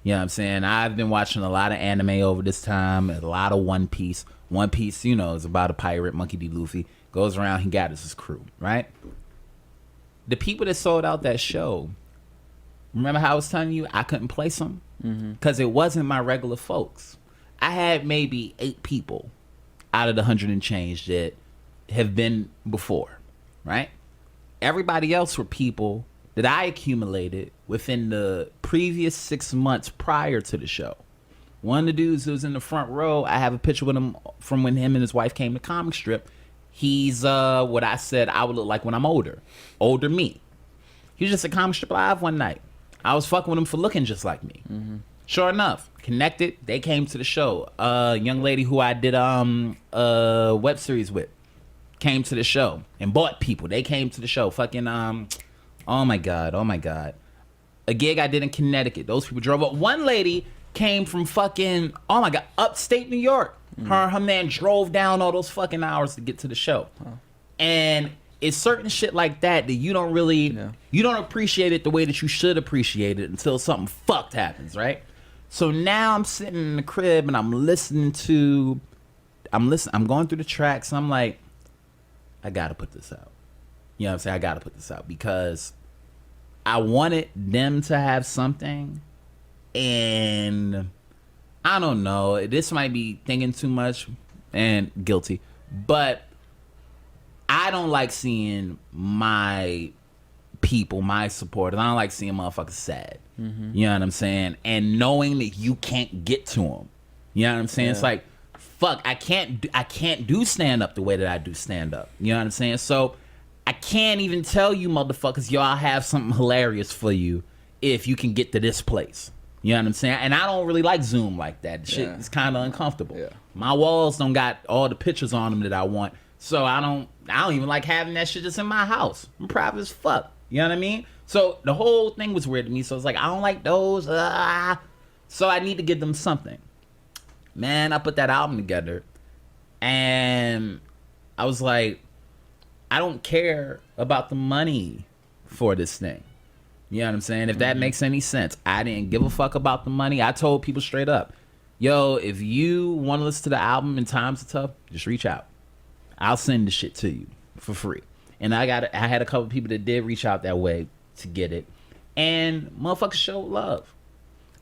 You know what I'm saying? I've been watching a lot of anime over this time, a lot of One Piece. One Piece, is about a pirate, Monkey D. Luffy. Goes around, he gathers his crew, right? The people that sold out that show, remember how I was telling you I couldn't place them? Because it wasn't my regular folks. I had maybe 8 people out of the 100 and change that have been before, right? Everybody else were people that I accumulated within the previous 6 months prior to the show. One of the dudes who was in the front row, I have a picture with him from when him and his wife came to comic strip. He's what I said I would look like when I'm older. Older me. He was just at comic strip live one night. I was fucking with him for looking just like me. Sure enough, connected. They came to the show. Young lady who I did a web series with came to the show and bought people. They came to the show. Fucking oh my god. A gig I did in Connecticut. Those people drove up. One lady came from fucking upstate New York. Her man drove down all those fucking hours to get to the show. And it's certain shit like that you don't really you don't appreciate it the way that you should appreciate it until something fucked happens, right? So now I'm sitting in the crib and I'm going through the tracks and I'm like, I gotta put this out. You know what I'm saying? I gotta put this out because I wanted them to have something, and I don't know, this might be thinking too much and guilty, but I don't like seeing my people, my supporters, I don't like seeing motherfuckers sad. You know what I'm saying? And knowing that you can't get to them. You know what I'm saying? It's like, fuck, I can't do stand-up the way that I do stand-up. You know what I'm saying? So I can't even tell you motherfuckers, yo, I'll have something hilarious for you if you can get to this place. You You know what I'm saying? And I don't really like Zoom like that. Shit is kind of uncomfortable. Yeah. My walls don't got all the pictures on them that I want. So I don't even like having that shit just in my house. I'm private as fuck. You know what I mean? So the whole thing was weird to me. So it's like, I don't like those. So I need to give them something. Man, I put that album together. And I was like, I don't care about the money for this thing. You know what I'm saying? If that makes any sense. I didn't give a fuck about the money. I told people straight up, yo, if you want to listen to the album and times are tough, just reach out. I'll send the shit to you for free. And I had a couple people that did reach out that way to get it. And motherfuckers showed love.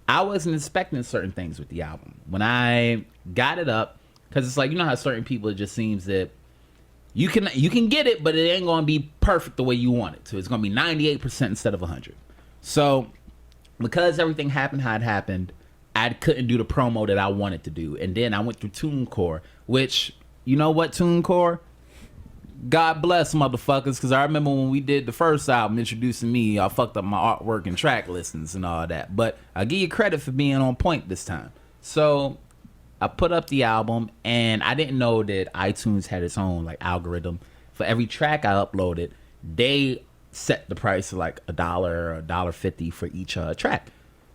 I wasn't expecting certain things with the album. When I got it up, because it's like, you know how certain people, it just seems that you can get it, but it ain't going to be perfect the way you want it to. It's going to be 98% instead of 100. So because everything happened how it happened, I couldn't do the promo that I wanted to do. And then I went through TuneCore, which, you know what, TuneCore? God bless motherfuckers, because I remember when we did the first album introducing me, I fucked up my artwork and track listings and all that. But I give you credit for being on point this time. So I put up the album, and I didn't know that iTunes had its own like algorithm. For every track I uploaded, they set the price of like $1 or $1.50 for each track.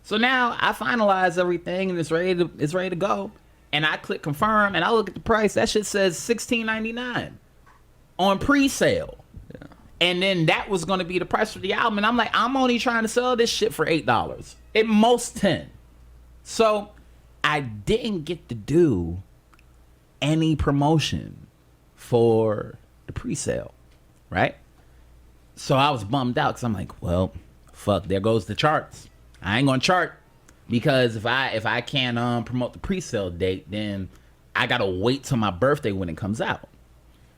So now I finalize everything, and it's ready to go. And I click confirm, and I look at the price. That shit says $16.99 on pre-sale. Yeah. And then that was going to be the price for the album. And I'm like, I'm only trying to sell this shit for $8. At most 10. So I didn't get to do any promotion for the pre-sale, right? So I was bummed out because I'm like, well, fuck, there goes the charts. I ain't gonna chart because if I can't promote the pre-sale date, then I gotta wait till my birthday when it comes out.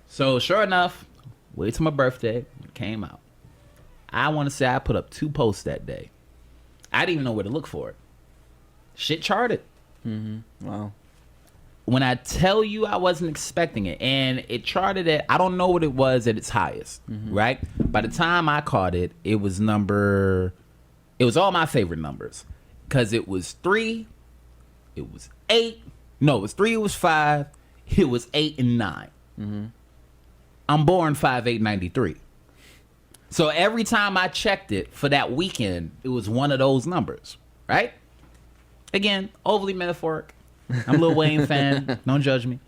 So sure enough, wait till my birthday, it came out. I want to say I put up 2 posts that day. I didn't even know where to look for it. Shit charted. Mm-hmm. Wow. When I tell you I wasn't expecting it, and it charted at, I don't know what it was at its highest, right? By the time I caught it, it was all my favorite numbers. Because it was 3, it was 8, no, it was 3, it was 5, it was 8 and 9. Mm-hmm. I'm born 5/8/93. So every time I checked it for that weekend, it was one of those numbers, right? Again, overly metaphoric. I'm a Lil Wayne fan. Don't judge me.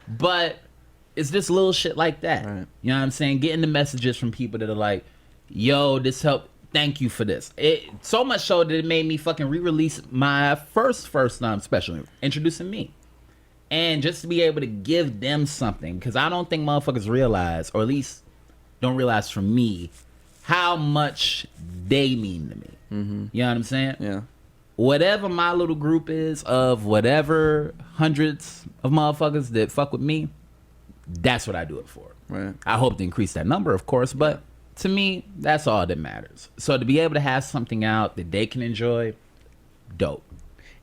But it's just little shit like that. Right. You know what I'm saying? Getting the messages from people that are like, yo, this helped. Thank you for this. It so much so that it made me fucking re-release my first special, introducing me. And just to be able to give them something. Because I don't think motherfuckers realize, or at least don't realize from me, how much they mean to me. Mm-hmm. You know what I'm saying? Yeah. Whatever my little group is of whatever hundreds of motherfuckers that fuck with me, that's what I do it for. Right. I hope to increase that number, of course, but to me, that's all that matters. So to be able to have something out that they can enjoy, dope.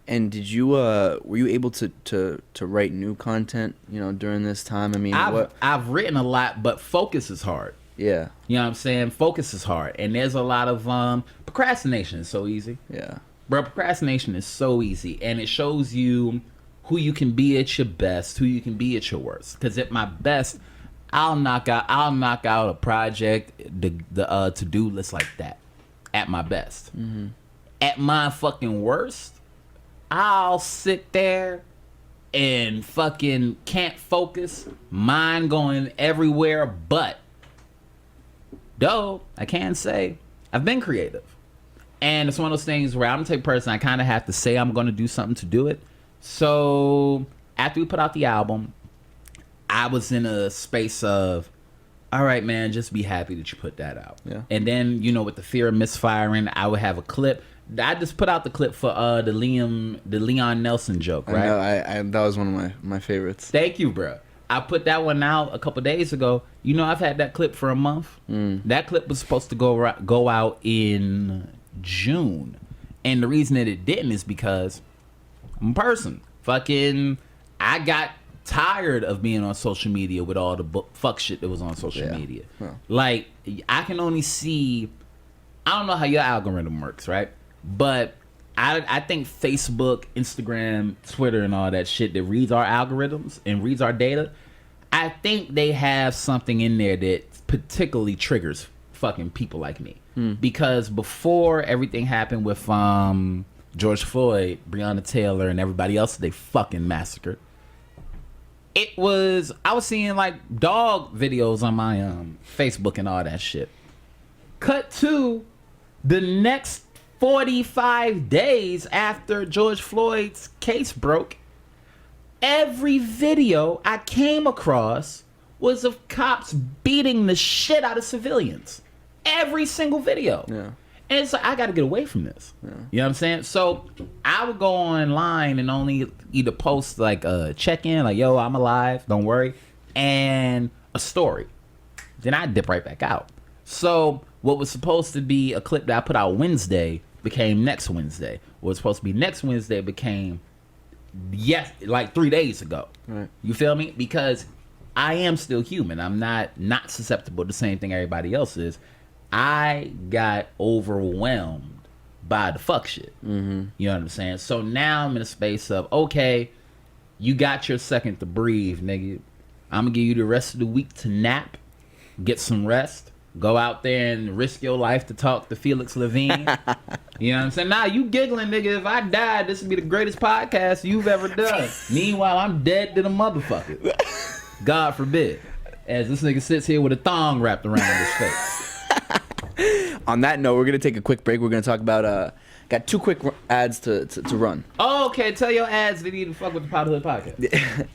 And did you were you able to write new content, you know, during this time? I mean, I've written a lot, but focus is hard. Yeah. You know what I'm saying? Focus is hard. And there's a lot of procrastination is so easy. Yeah. Bro, procrastination is so easy, and it shows you who you can be at your best, who you can be at your worst. Because at my best, I'll knock out a project, the to-do list like that. At my best. Mm-hmm. At my fucking worst, I'll sit there and fucking can't focus, mind going everywhere. But though I can say I've been creative. And it's one of those things where I'm the type of person I kind of have to say I'm going to do something to do it. So after we put out the album, I was in a space of, all right, man, just be happy that you put that out. Yeah. And then, you know, with the fear of misfiring, I would have a clip. I just put out the clip for the Leon Nelson joke, right? I know, that was one of my favorites. Thank you, bro. I put that one out a couple days ago. You know, I've had that clip for a month. That clip was supposed to go out in June, and the reason that it didn't is because I'm a person. Fucking, I got tired of being on social media with all the fuck shit that was on social media. Huh. Like, I can only see, I don't know how your algorithm works, right? But I think Facebook, Instagram, Twitter, and all that shit that reads our algorithms and reads our data, I think they have something in there that particularly triggers fucking people like me. Because before everything happened with George Floyd, Breonna Taylor, and everybody else they fucking massacred, I was seeing like dog videos on my Facebook and all that shit. Cut to the next 45 days after George Floyd's case broke, every video I came across was of cops beating the shit out of civilians. Every single video. Yeah. And it's like, I got to get away from this. Yeah. You know what I'm saying? So I would go online and only either post like a check-in, like, yo, I'm alive, don't worry, and a story. Then I'd dip right back out. So what was supposed to be a clip that I put out Wednesday became next Wednesday. What was supposed to be next Wednesday became like 3 days ago. Right. You feel me? Because I am still human. I'm not susceptible to the same thing everybody else is. I got overwhelmed by the fuck shit. Mm-hmm. You know what I'm saying? So now I'm in a space of, okay, you got your second to breathe, nigga. I'm gonna give you the rest of the week to nap, get some rest, go out there and risk your life to talk to Felix Levine. You know what I'm saying? Nah, you giggling, nigga. If I died, this would be the greatest podcast you've ever done. Meanwhile, I'm dead to the motherfucker. God forbid. As this nigga sits here with a thong wrapped around his face. On that note, we're going to take a quick break. We're going to talk about, got 2 quick ads to run. Oh, okay. Tell your ads they need to fuck with the Pothood podcast.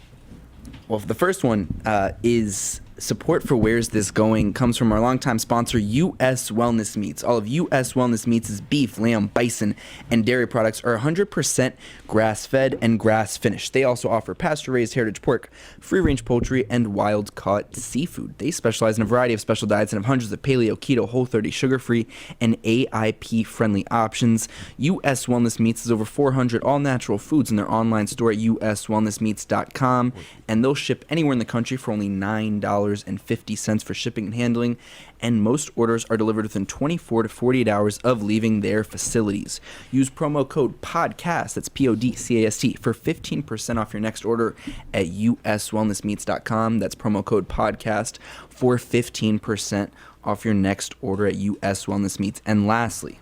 Well, the first one is support for Where's This Going comes from our longtime sponsor, U.S. Wellness Meats. All of U.S. Wellness Meats' beef, lamb, bison, and dairy products are 100% grass-fed and grass-finished. They also offer pasture-raised heritage pork, free-range poultry, and wild-caught seafood. They specialize in a variety of special diets and have hundreds of paleo, keto, Whole30, sugar-free, and AIP-friendly options. U.S. Wellness Meats has over 400 all-natural foods in their online store at uswellnessmeats.com, and they'll ship anywhere in the country for only $9.50 for shipping and handling, and most orders are delivered within 24 to 48 hours of leaving their facilities. Use promo code PODCAST, that's PODCAST, for 15% off your next order at uswellnessmeats.com. That's promo code PODCAST for 15% off your next order at US Wellness Meats. And lastly,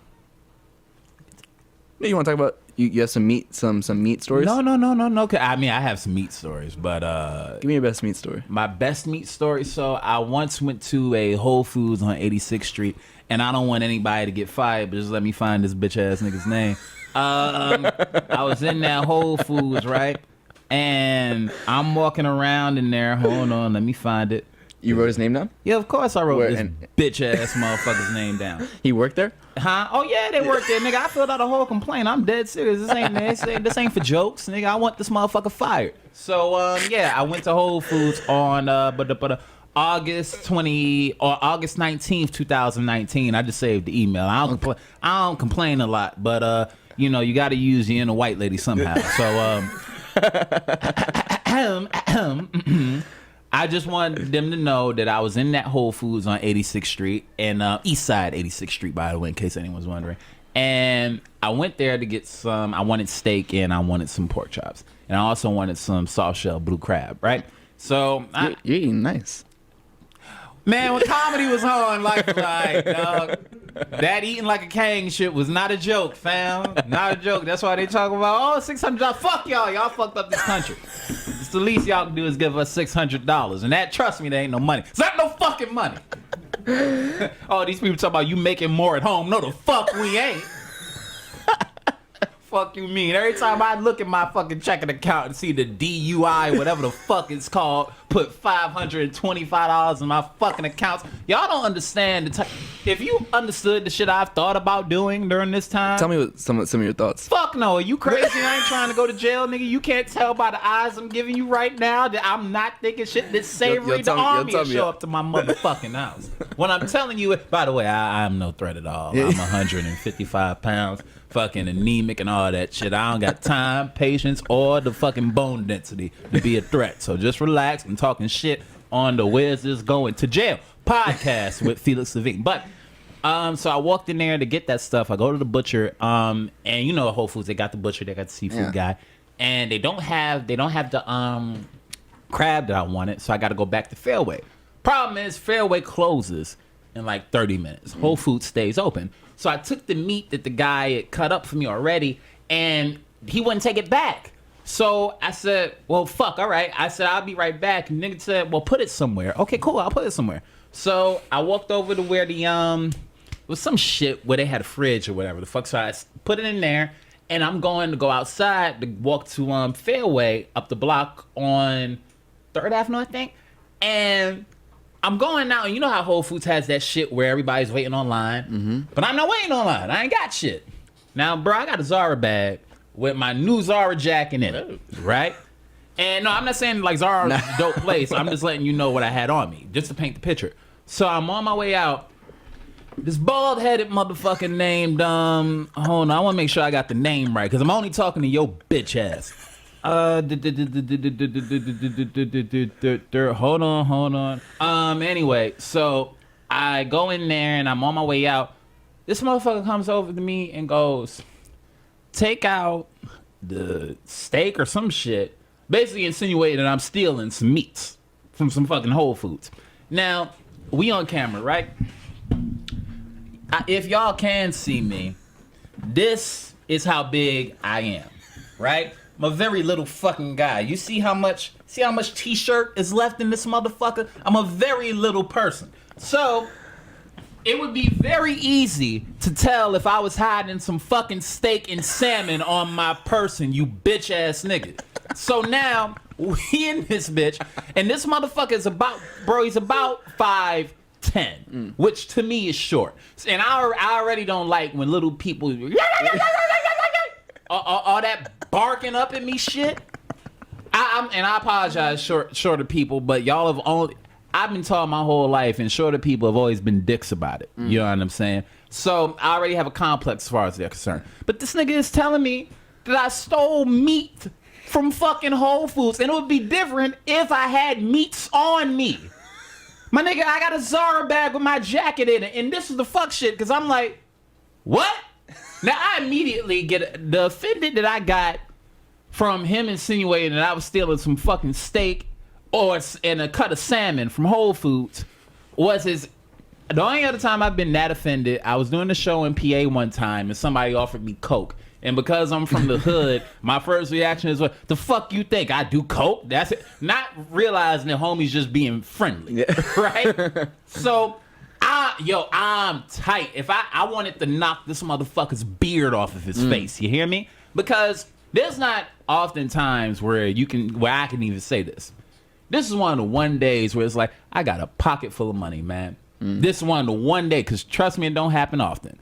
you want to talk about you have some meat stories? No. I mean, I have some meat stories, but give me your best meat story. My best meat story. So I once went to a Whole Foods on 86th Street, and I don't want anybody to get fired, but just let me find this bitch ass nigga's name. I was in that Whole Foods, right? And I'm walking around in there. Hold on, let me find it. You wrote his name down? Yeah, of course I wrote this bitch ass motherfucker's name down. He worked there? Huh? Oh yeah, they worked there, nigga. I filled out a whole complaint. I'm dead serious. This ain't for jokes, nigga. I want this motherfucker fired. So yeah, I went to Whole Foods on August 19th, 2019. I just saved the email. I don't complain a lot, but you got to use the inner white lady somehow. So I just wanted them to know that I was in that Whole Foods on 86th Street and East Side 86th Street, by the way, in case anyone's wondering. And I went there to get I wanted steak and I wanted some pork chops. And I also wanted some soft shell blue crab, right? So you're eating nice. Man, when comedy was on, like dog, that eating like a king shit was not a joke, fam. Not a joke. That's why they talk about, $600. Fuck y'all. Y'all fucked up this country. It's the least y'all can do is give us $600. And that, trust me, there ain't no money. It's not no fucking money. These people talk about you making more at home. No, the fuck we ain't. Fuck you mean? Every time I look at my fucking checking account and see the DUI, whatever the fuck it's called, put $525 in my fucking accounts. Y'all don't understand if you understood the shit I've thought about doing during this time. Tell me what some of your thoughts. Fuck no, are you crazy? I ain't trying to go to jail, nigga. You can't tell by the eyes I'm giving you right now that I'm not thinking shit this savory. The army will show up to my motherfucking house. When I'm telling you, by the way, I'm no threat at all. I'm 155 pounds. Fucking anemic and all that shit. I don't got time, patience, or the fucking bone density to be a threat. So just relax and talking shit on the Where's This Going to Jail podcast with Felix Levine. But So I walked in there to get that stuff. I go to the butcher, and you know, Whole Foods, they got the butcher, they got the seafood guy, and they don't have the crab that I wanted, so I got to go back to Fairway. Problem is, Fairway closes in like 30 minutes. Whole Foods stays open. So I took the meat that the guy had cut up for me already, and he wouldn't take it back. So I said, well, fuck, all right. I said, I'll be right back. And nigga said, well, put it somewhere. Okay, cool, I'll put it somewhere. So I walked over to where the, it was some shit where they had a fridge or whatever the fuck. So I put it in there, and I'm going to go outside to walk to Fairway up the block on 3rd Avenue, I think. And I'm going out, and you know how Whole Foods has that shit where everybody's waiting online? But I'm not waiting online. I ain't got shit. Now, bro, I got a Zara bag with my new Zara jacket in it, right? And no, I'm not saying like Zara's a dope place. I'm just letting you know what I had on me, just to paint the picture. So I'm on my way out. This bald-headed motherfucker named, hold on, I want to make sure I got the name right, because I'm only talking to your bitch ass. Hold on. Anyway, so I go in there and I'm on my way out. This motherfucker comes over to me and goes, take out the steak or some shit, basically insinuating that I'm stealing some meats from some fucking Whole Foods. Now, we on camera, right? If y'all can see me, this is how big I am, right? I'm a very little fucking guy. You see how much t-shirt is left in this motherfucker? I'm a very little person. So it would be very easy to tell if I was hiding some fucking steak and salmon on my person, you bitch ass nigga. So now we in this bitch, and this motherfucker is he's about 5'10", which to me is short. And I already don't like when little people all that barking up at me shit. I apologize, shorter people, but y'all have only. I've been taught my whole life, and shorter people have always been dicks about it. You know what I'm saying? So I already have a complex as far as they're concerned. But this nigga is telling me that I stole meat from fucking Whole Foods, and it would be different if I had meats on me. My nigga, I got a Zara bag with my jacket in it, and this is the fuck shit, because I'm like, what? Now, I immediately get the offended that I got from him insinuating that I was stealing some fucking steak and a cut of salmon from Whole Foods was the only other time I've been that offended. I was doing a show in PA one time, and somebody offered me Coke. And because I'm from the hood, my first reaction is, what the fuck you think? I do Coke? That's it. Not realizing that homie's just being friendly, right? So, I'm tight. If I wanted to knock this motherfucker's beard off of his face, you hear me? Because there's not often times where I can even say this. This is one of the one days where it's like, I got a pocket full of money, man. This is one of the one day, because trust me, it don't happen often.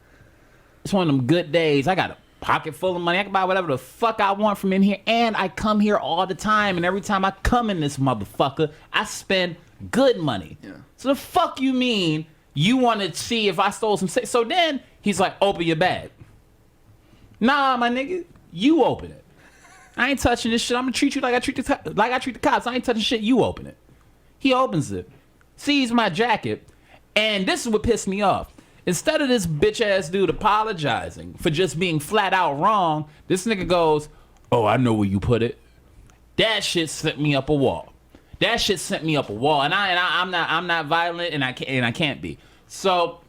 It's one of them good days. I got a pocket full of money. I can buy whatever the fuck I want from in here, and I come here all the time, and every time I come in this motherfucker, I spend good money. Yeah. So the fuck you mean you want to see if I stole some? So then he's like, open your bag. Nah, my nigga, you open it. I ain't touching this shit. I'm gonna treat you like I treat the cops. I ain't touching shit. You open it. He opens it, sees my jacket, and this is what pissed me off. Instead of this bitch ass dude apologizing for just being flat out wrong, this nigga goes, "Oh, I know where you put it." That shit sent me up a wall. And I'm not violent, and I can't be. So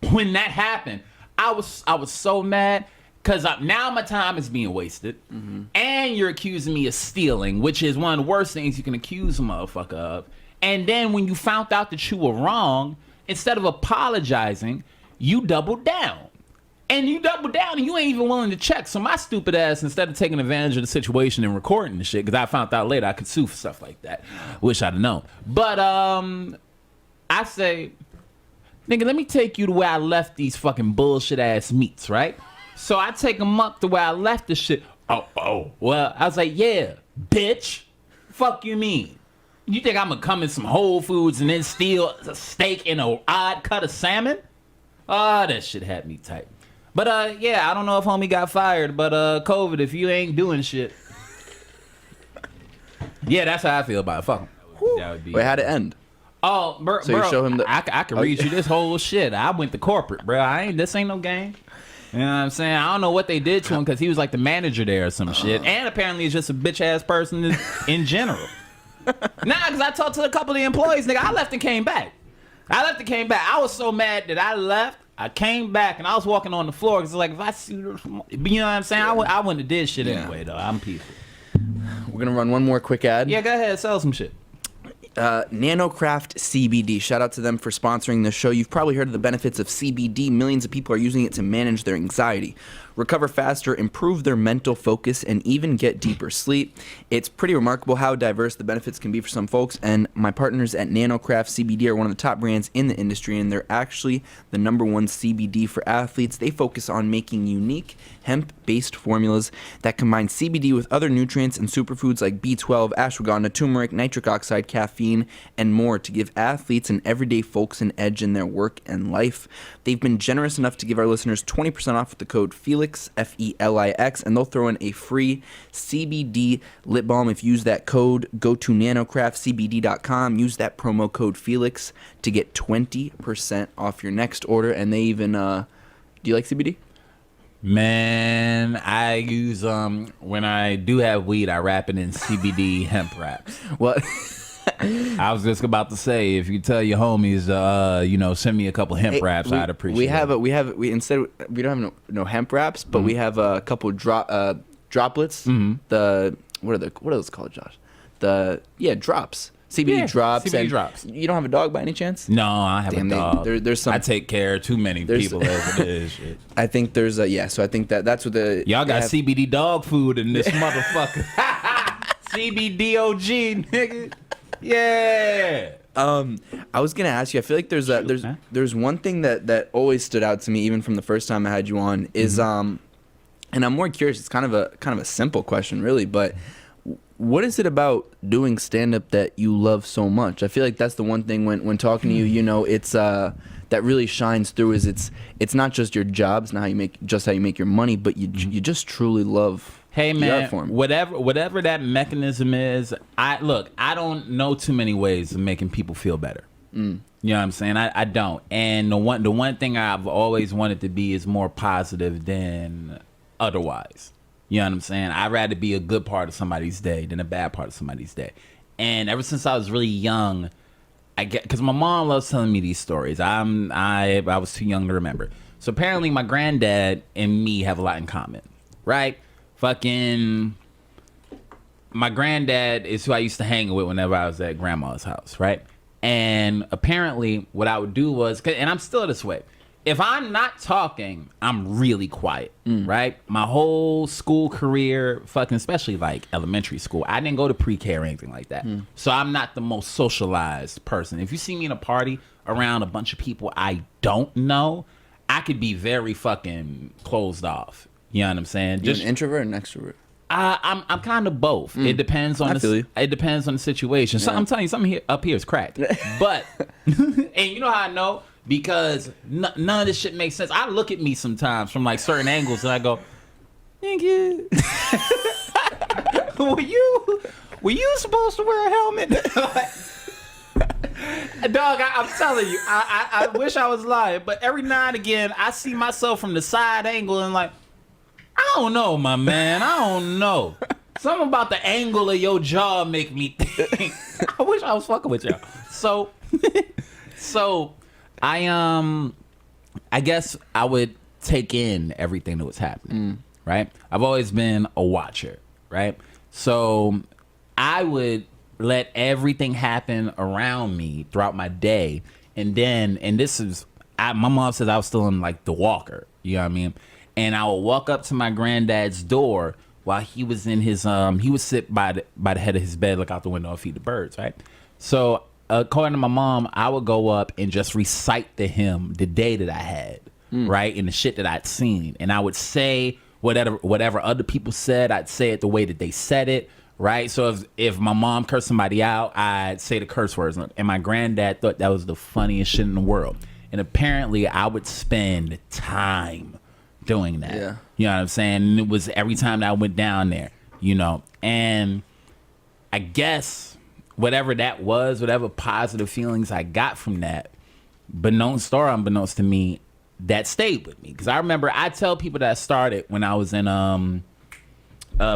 when that happened, I was so mad. Because now my time is being wasted, and you're accusing me of stealing, which is one of the worst things you can accuse a motherfucker of. And then when you found out that you were wrong, instead of apologizing, you doubled down. And you ain't even willing to check. So my stupid ass, instead of taking advantage of the situation and recording the shit, because I found out later I could sue for stuff like that. Wish I'd have known. But I say, nigga, let me take you to where I left these fucking bullshit ass meats, right? So I take him up to where I left the shit. Oh. Well, I was like, yeah, bitch. Fuck you mean? You think I'm gonna come in some Whole Foods and then steal a steak and an odd cut of salmon? Oh, that shit had me tight. But yeah, I don't know if homie got fired, but COVID, if you ain't doing shit. Yeah, that's how I feel about it. Fuck him. That would be. Wait, how'd it end? Oh, bro, So you show him the. I can read you this whole shit. I went to corporate, bro. This ain't no game. You know what I'm saying? I don't know what they did to him because he was like the manager there or some shit. And apparently he's just a bitch ass person in general. Nah, because I talked to a couple of the employees, nigga. I left and came back. I was so mad that I left. I came back and I was walking on the floor because like if I see, you know what I'm saying? I wouldn't have did shit anyway though. I'm peaceful. We're gonna run one more quick ad. Yeah, go ahead, sell some shit. NanoCraft CBD. Shout out to them for sponsoring the show. You've probably heard of the benefits of CBD. Millions of people are using it to manage their anxiety, recover faster, improve their mental focus, and even get deeper sleep. It's pretty remarkable how diverse the benefits can be for some folks, and my partners at NanoCraft CBD are one of the top brands in the industry, and they're actually the #1 CBD for athletes. They focus on making unique hemp-based formulas that combine CBD with other nutrients and superfoods like B12, ashwagandha, turmeric, nitric oxide, caffeine, and more to give athletes and everyday folks an edge in their work and life. They've been generous enough to give our listeners 20% off with the code FELIX, FELIX, and they'll throw in a free CBD lip balm if you use that code. Go to nanocraftcbd.com, use that promo code FELIX to get 20% off your next order. And they even, do you like CBD? Man, I use when I do have weed, I wrap it in CBD hemp wraps. What? I was just about to say, if you tell your homies, send me a couple hemp wraps, I'd appreciate it. We don't have no hemp wraps, but we have a couple droplets. The what are those called, Josh? Drops. CBD drops. CBD drops. You don't have a dog by any chance? No, I have a dog. There's some. I take care of too many people as it is. Shit. I think there's so I think that's what y'all got CBD dog food in this motherfucker. CBDOG, nigga. Yeah. I was gonna ask you. I feel like there's one thing that always stood out to me, even from the first time I had you on, is and I'm more curious. It's kind of a simple question, really, but what is it about doing stand-up that you love so much? I feel like that's the one thing when talking to you, it's that really shines through. Is it's not just your job, it's not how you make your money, but you just truly love. Hey man, whatever that mechanism is, I don't know too many ways of making people feel better. You know what I'm saying? I don't. And the one thing I've always wanted to be is more positive than otherwise. You know what I'm saying? I'd rather be a good part of somebody's day than a bad part of somebody's day. And ever since I was really young, because my mom loves telling me these stories. I was too young to remember. So apparently my granddad and me have a lot in common, right? Fucking my granddad is who I used to hang with whenever I was at grandma's house, right? And apparently what I would do was, and I'm still this way, if I'm not talking, I'm really quiet, right? My whole school career, fucking especially like elementary school, I didn't go to pre-K or anything like that. So I'm not the most socialized person. If you see me in a party around a bunch of people I don't know, I could be very fucking closed off. You know what I'm saying? You're an introvert or an extrovert? I'm kind of both. It depends on it depends on the situation. So I'm telling you, something up here is cracked. But and you know how I know? Because none of this shit makes sense. I look at me sometimes from like certain angles and I go, nigga, were you supposed to wear a helmet? Dog, I'm telling you, I wish I was lying, but every now and again I see myself from the side angle and like, I don't know, my man. I don't know. Something about the angle of your jaw make me think. I wish I was fucking with y'all. So I guess I would take in everything that was happening, right? I've always been a watcher, right? So I would let everything happen around me throughout my day, and this is, my mom says I was still in like the walker, you know what I mean? And I would walk up to my granddad's door while he was in his he would sit by the head of his bed, look out the window and feed the birds, right? So according to my mom, I would go up and just recite to him the day that I had, right? And the shit that I'd seen. And I would say whatever other people said, I'd say it the way that they said it, right? So if my mom cursed somebody out, I'd say the curse words. And my granddad thought that was the funniest shit in the world. And apparently I would spend time doing that. Yeah. You know what I'm saying? And it was every time that I went down there, and I guess whatever that was, whatever positive feelings I got from that, unbeknownst to me, that stayed with me. Because I remember, I tell people that I started when I was in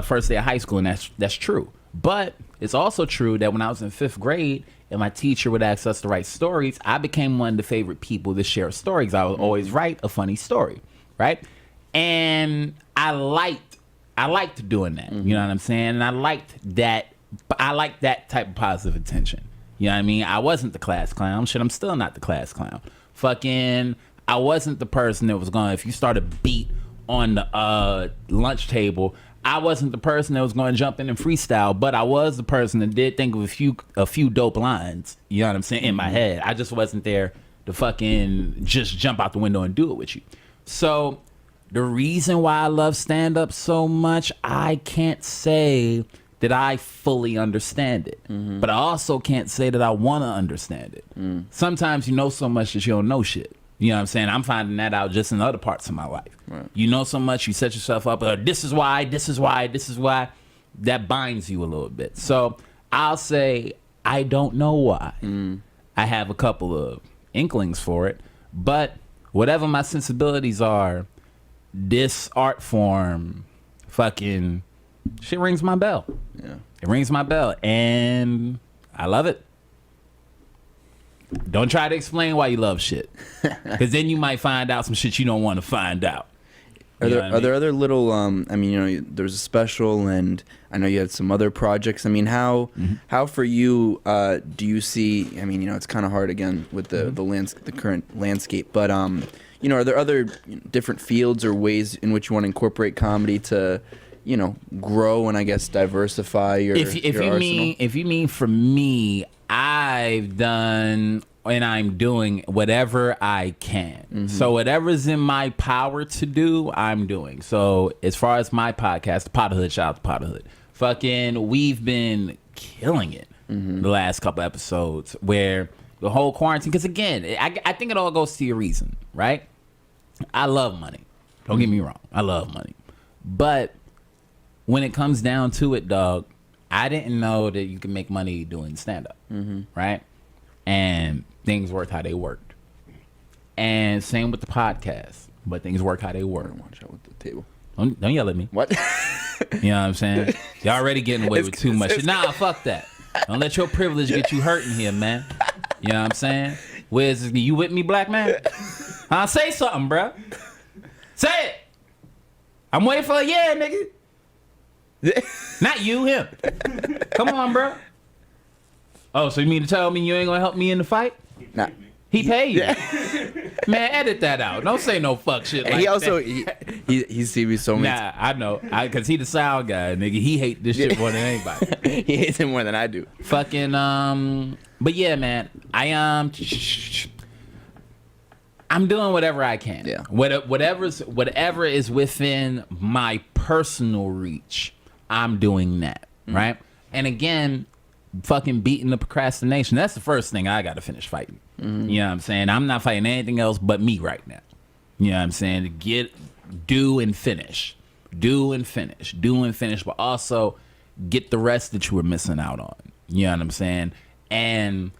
first day of high school, and that's true. But it's also true that when I was in 5th grade and my teacher would ask us to write stories, I became one of the favorite people to share stories. I would always write a funny story, right? And I liked doing that. You know what I'm saying? And I liked that type of positive attention. You know what I mean? I wasn't the class clown. Shit, I'm still not the class clown. Fucking, I wasn't the person that was going, if you start a beat on the lunch table, I wasn't the person that was going to jump in and freestyle, but I was the person that did think of a few dope lines, you know what I'm saying, in my head. I just wasn't there to fucking just jump out the window and do it with you. So the reason why I love stand-up so much, I can't say that I fully understand it. But I also can't say that I want to understand it. Sometimes you know so much that you don't know shit. You know what I'm saying? I'm finding that out just in other parts of my life. Right. You know so much, you set yourself up, this is why. That binds you a little bit. So I'll say, I don't know why. I have a couple of inklings for it. But whatever my sensibilities are, this art form fucking shit rings my bell. Yeah. It rings my bell. And I love it. Don't try to explain why you love shit, because then you might find out some shit you don't want to find out. Are there other little? I mean, you know, there's a special, and I know you had some other projects. I mean, how for you do you see? I mean, you know, it's kind of hard again with the current landscape, but you know, are there other different fields or ways in which you want to incorporate comedy to, you know, grow and I guess diversify your arsenal? If you mean for me, I've done and I'm doing whatever I can. So whatever's in my power to do, I'm doing. So as far as my podcast, Potterhood, shout out to Potterhood. Fucking, we've been killing it the last couple episodes where the whole quarantine, because again, I think it all goes to your reason, right? I love money. Don't get me wrong. I love money. But when it comes down to it, dog, I didn't know that you can make money doing stand-up, right? And things worked how they worked. And same with the podcast, but things work how they work. Watch out with the table. Don't yell at me. What? You know what I'm saying? Y'all already getting away with too much. Nah, fuck that. Don't let your privilege get you hurting here, man. You know what I'm saying? Where's you with me, black man? Huh? Say something, bruh. Say it. I'm waiting for a yeah, nigga. Not you, him. Come on, bro. Oh, so you mean to tell me you ain't gonna help me in the fight? Nah. He paid you. Man, edit that out. Don't say no fuck shit like that. He see me so much. Nah, I know. Cause he the sound guy, nigga. He hate this shit more than anybody. He hates it more than I do. Fucking but yeah, man. I'm doing whatever I can. Yeah. Whatever is within my personal reach, I'm doing that. Right? And again, fucking beating the procrastination. That's the first thing I gotta finish fighting. You know what I'm saying? I'm not fighting anything else but me right now. You know what I'm saying? Do and finish, but also get the rest that you were missing out on. You know what I'm saying? And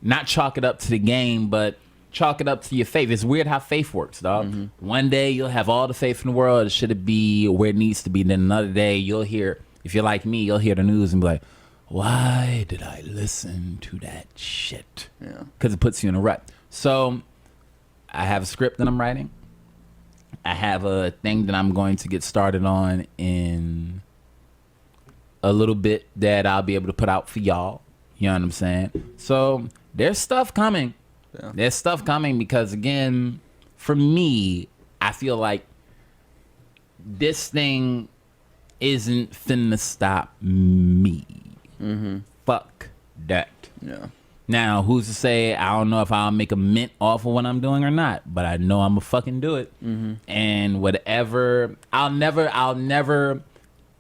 not chalk it up to the game, but chalk it up to your faith. It's weird how faith works, dog. One day you'll have all the faith in the world. It should be where it needs to be. Then another day you'll hear, if you're like me, you'll hear the news and be like, why did I listen to that shit? Yeah. Because it puts you in a rut. So I have a script that I'm writing. I have a thing that I'm going to get started on in a little bit that I'll be able to put out for y'all. You know what I'm saying? So there's stuff coming. Yeah. There's stuff coming because, again, for me, I feel like this thing isn't finna stop me. Fuck that. Yeah. Now, who's to say I don't know if I'll make a mint off of what I'm doing or not, but I know I'm gonna fucking do it. And whatever, I'll never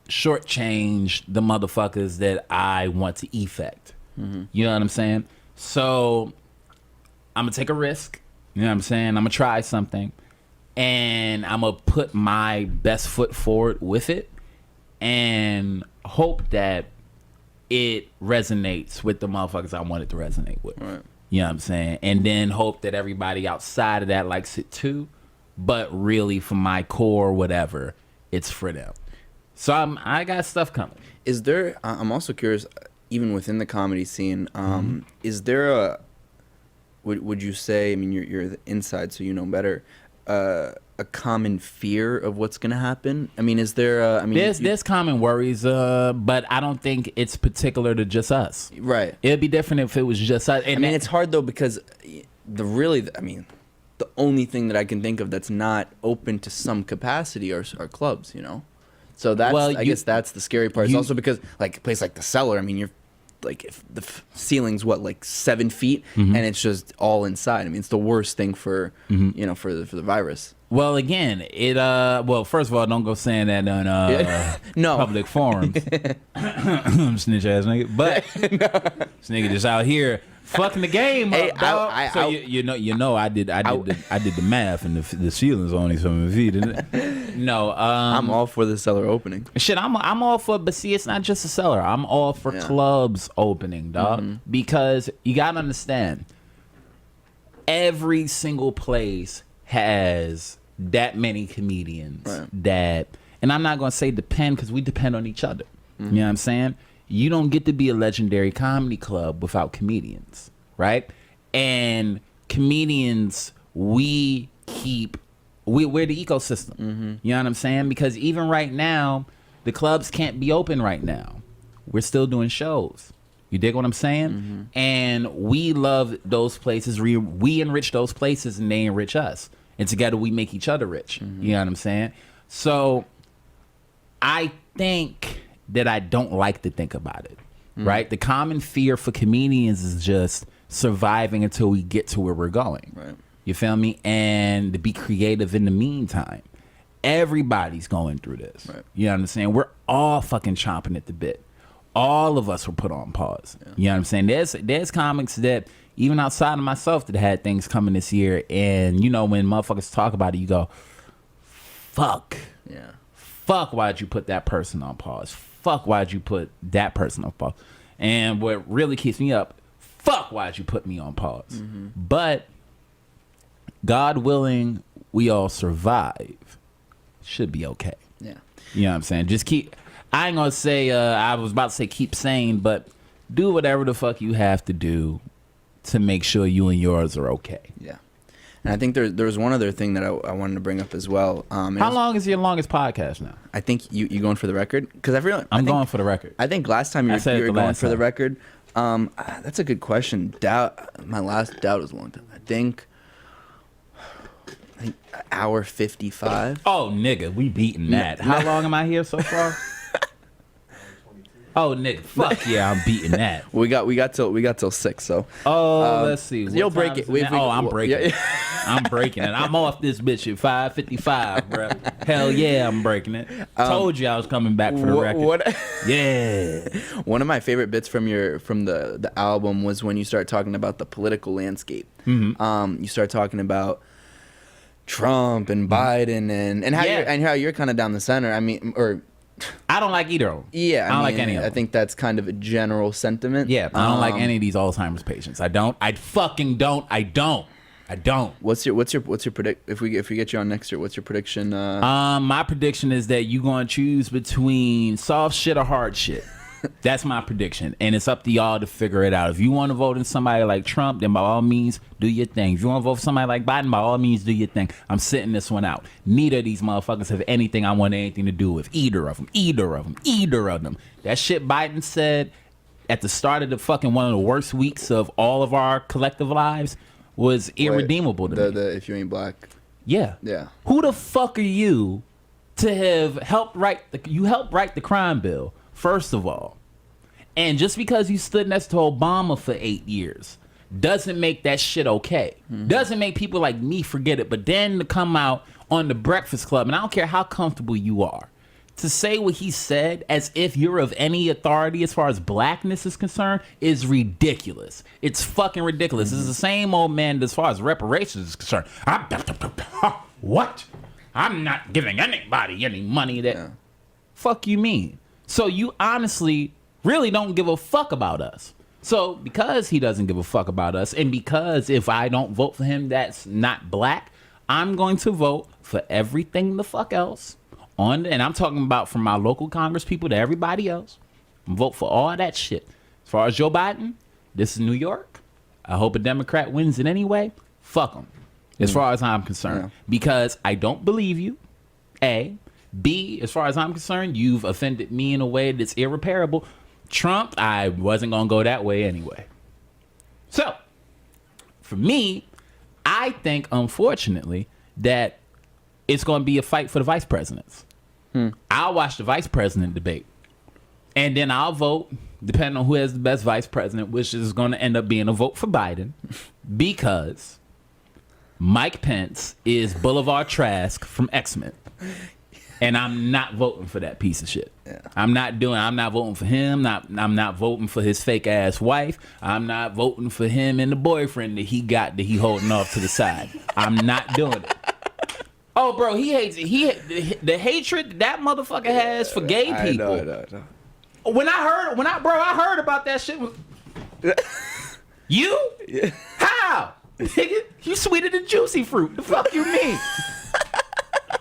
shortchange the motherfuckers that I want to effect. You know what I'm saying? So I'm gonna take a risk. You know what I'm saying? I'm gonna try something, and I'm gonna put my best foot forward with it, and hope that it resonates with the motherfuckers I want it to resonate with. Right. You know what I'm saying? And then hope that everybody outside of that likes it too. But really, for my core, whatever, it's for them. So I got stuff coming. Is there? I'm also curious, even within the comedy scene, is there a? Would you say? I mean, you're the inside, so you know better. A common fear of what's going to happen? I mean, is there? I mean, there's common worries, but I don't think it's particular to just us. Right. It'd be different if it was just us. And I mean, it's hard though because the only thing that I can think of that's not open to some capacity are clubs, you know? So that's, I guess that's the scary part. It's also because like a place like the Cellar, I mean, you're like, if the ceiling's like 7 feet and it's just all inside. I mean, it's the worst thing for, you know, for the virus. Well, again, well, first of all, don't go saying that on no. public forums. Snitch ass nigga. But this nigga just out here fucking the game up, dog. So you know, I did the math, and the ceiling's only 7 feet, isn't it? No, I'm all for the Cellar opening. Shit, I'm all for, but see, it's not just a Cellar. I'm all for clubs opening, dog, because you gotta understand, every single place has that many comedians that, and I'm not gonna say depend because we depend on each other. You know what I'm saying? You don't get to be a legendary comedy club without comedians, right? And comedians, we're the ecosystem. You know what I'm saying? Because even right now, the clubs can't be open right now. We're still doing shows. You dig what I'm saying? And we love those places. We enrich those places and they enrich us. And together we make each other rich. You know what I'm saying? So I think that I don't like to think about it, right? The common fear for comedians is just surviving until we get to where we're going. Right. You feel me? And to be creative in the meantime. Everybody's going through this. Right. You know what I'm saying? We're all fucking chomping at the bit. All of us were put on pause. Yeah. You know what I'm saying? There's comics that, even outside of myself, that had things coming this year. And, you know, when motherfuckers talk about it, you go, fuck. Yeah. Fuck, why'd you put that person on pause? Fuck, why'd you put that person on pause? And what really keeps me up, fuck, why'd you put me on pause? But, God willing, we all survive. Should be okay. Yeah. You know what I'm saying? Just keep... I ain't gonna say, I was about to say keep sane, but do whatever the fuck you have to do to make sure you and yours are okay. Yeah. And I think there's one other thing that I wanted to bring up as well. How long is your longest podcast now? I think you going for the record? Because I'm going for the record. I think last time you were going for the record. That's a good question. My last doubt was a long time. I think hour 55. Oh, nigga, we beating that. How long am I here so far? Oh, nigga, fuck yeah, I'm beating that. we got till 6. So. Let's see. You'll break it. I'm breaking it. I'm breaking it. I'm off this bitch at 5:55, bro. Hell yeah, I'm breaking it. Told you I was coming back for the record. Yeah. One of my favorite bits from the album was when you start talking about the political landscape. You start talking about Trump and Biden and how you're kind of down the center. I mean, or I don't like either of them. Yeah, I don't like any of them. I think that's kind of a general sentiment. Yeah, I don't like any of these Alzheimer's patients. I don't. I fucking don't. I don't. What's your predict? If we get you on next year, what's your prediction? My prediction is that you're gonna choose between soft shit or hard shit. That's my prediction, and it's up to y'all to figure it out. If you want to vote in somebody like Trump, then by all means, do your thing. If you want to vote for somebody like Biden, by all means, do your thing. I'm sitting this one out. Neither of these motherfuckers have anything I want anything to do with. Either of them. That shit Biden said at the start of the fucking one of the worst weeks of all of our collective lives was irredeemable to me. If you ain't black. Yeah. Yeah. Who the fuck are you to have helped write the crime bill? First of all, and just because you stood next to Obama for 8 years doesn't make that shit okay. Doesn't make people like me forget it. But then to come out on the Breakfast Club, and I don't care how comfortable you are, to say what he said as if you're of any authority as far as blackness is concerned is ridiculous. It's fucking ridiculous. It's the same old man as far as reparations is concerned. What? I'm not giving anybody any money that... Yeah. Fuck you mean? So you honestly really don't give a fuck about us. So because he doesn't give a fuck about us, and because if I don't vote for him that's not black, I'm going to vote for everything the fuck else and I'm talking about from my local Congress people to everybody else. Vote for all that shit. As far as Joe Biden, this is New York. I hope a Democrat wins it anyway. Fuck him. As far as I'm concerned. Because I don't believe you. A. B, as far as I'm concerned, you've offended me in a way that's irreparable. Trump, I wasn't going to go that way anyway. So, for me, I think, unfortunately, that it's going to be a fight for the vice presidents. I'll watch the vice president debate. And then I'll vote, depending on who has the best vice president, which is going to end up being a vote for Biden. Because Mike Pence is Boulevard Trask from X-Men. And I'm not voting for that piece of shit. Yeah. I'm not voting for him. I'm not voting for his fake ass wife. I'm not voting for him and the boyfriend that he holding off to the side. I'm not doing it. Oh, bro, he hates it. The hatred that motherfucker has for gay people. I know. I heard about that shit. You? Yeah. How? Nigga, you sweeter than juicy fruit. The fuck you mean?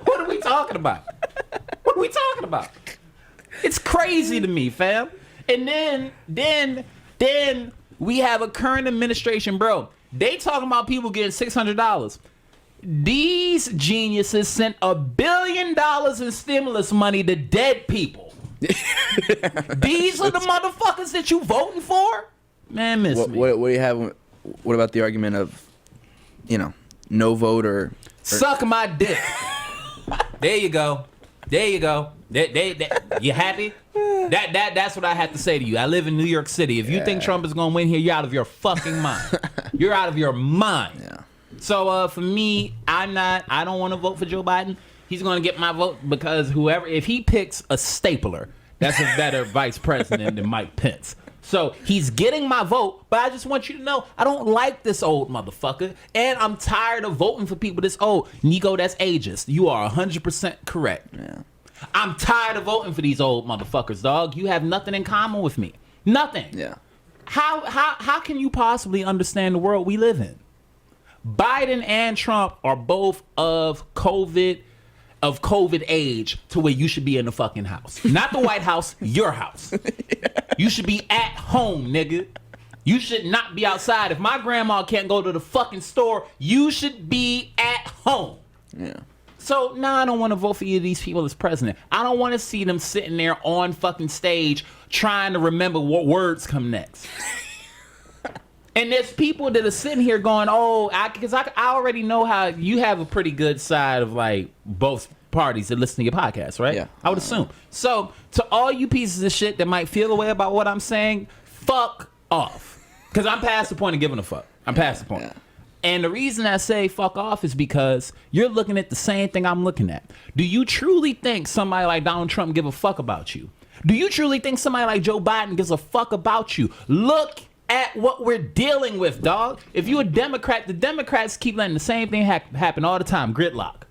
What are we talking about? What are we talking about? It's crazy to me, fam. And then we have a current administration, bro. They talking about people getting $600. These geniuses sent $1 billion in stimulus money to dead people. These are the motherfuckers that you voting for? Man, me. What do you have? What about the argument of, no vote or suck my dick? There you go. You happy? That's what I have to say to you. I live in New York City. If you think Trump is gonna win here, you're out of your fucking mind. You're out of your mind. Yeah. So for me, I don't want to vote for Joe Biden. He's gonna get my vote because if he picks a stapler, that's a better vice president than Mike Pence. So he's getting my vote, but I just want you to know I don't like this old motherfucker, and I'm tired of voting for people this old. Nico, that's ageist. You are 100% correct. Yeah. I'm tired of voting for these old motherfuckers, dog. You have nothing in common with me. Nothing. Yeah. How can you possibly understand the world we live in? Biden and Trump are both of COVID age to where you should be in the fucking house. Not the White House, your house. You should be at home, nigga. You should not be outside. If my grandma can't go to the fucking store, you should be at home. Yeah. So, I don't want to vote for either of these people as president. I don't want to see them sitting there on fucking stage trying to remember what words come next. And there's people that are sitting here going, because I already know how you have a pretty good side of like both parties that listen to your podcast, right? Yeah. I would assume. So to all you pieces of shit that might feel the way about what I'm saying, fuck off. Because I'm past the point of giving a fuck. I'm past the point. Yeah. And the reason I say fuck off is because you're looking at the same thing I'm looking at. Do you truly think somebody like Donald Trump give a fuck about you? Do you truly think somebody like Joe Biden gives a fuck about you? Look at what we're dealing with, dog. If you're a Democrat, the Democrats keep letting the same thing happen all the time. Gridlock.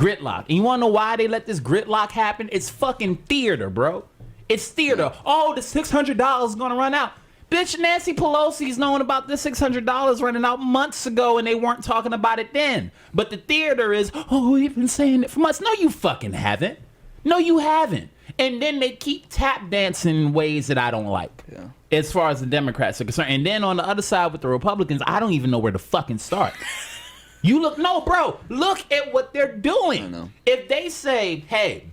And you want to know why they let this gridlock happen? It's fucking theater, bro. It's theater. Oh, the $600 is going to run out. Bitch, Nancy Pelosi's known about this $600 running out months ago, and they weren't talking about it then. But the theater is, we've been saying it for months. No, you fucking haven't. No, you haven't. And then they keep tap dancing in ways that I don't like. Yeah. As far as the Democrats are concerned. And then on the other side with the Republicans, I don't even know where to fucking start. Look at what they're doing. I know. If they say, hey,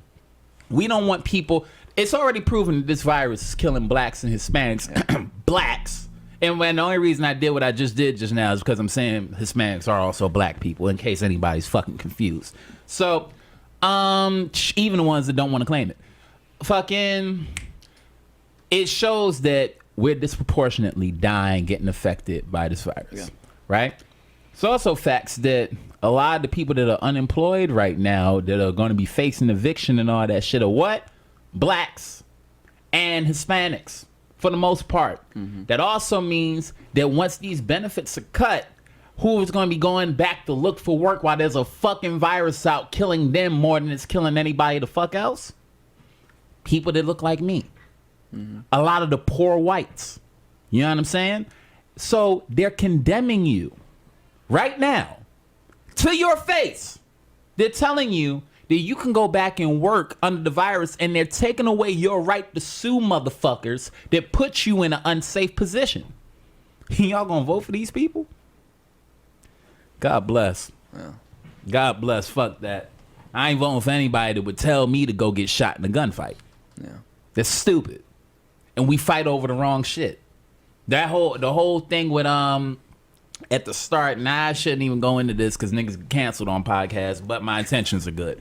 we don't want people, it's already proven that this virus is killing blacks and Hispanics. Yeah. Blacks. And the only reason I did what I just did just now is because I'm saying Hispanics are also black people, in case anybody's fucking confused. So, even the ones that don't want to claim it. It shows that we're disproportionately dying, getting affected by this virus, right? It's also facts that a lot of the people that are unemployed right now that are going to be facing eviction and all that shit are what? Blacks and Hispanics, for the most part. Mm-hmm. That also means that once these benefits are cut, who is going to be going back to look for work while there's a fucking virus out killing them more than it's killing anybody the fuck else? People that look like me. A lot of the poor whites. You know what I'm saying? So they're condemning you right now to your face. They're telling you that you can go back and work under the virus, and they're taking away your right to sue motherfuckers that put you in an unsafe position. Y'all gonna vote for these people? God bless. Yeah. God bless. Fuck that. I ain't voting for anybody that would tell me to go get shot in a gunfight. Yeah. That's stupid. And we fight over the wrong shit. The whole thing with at the start, I shouldn't even go into this because niggas get canceled on podcasts, but my intentions are good.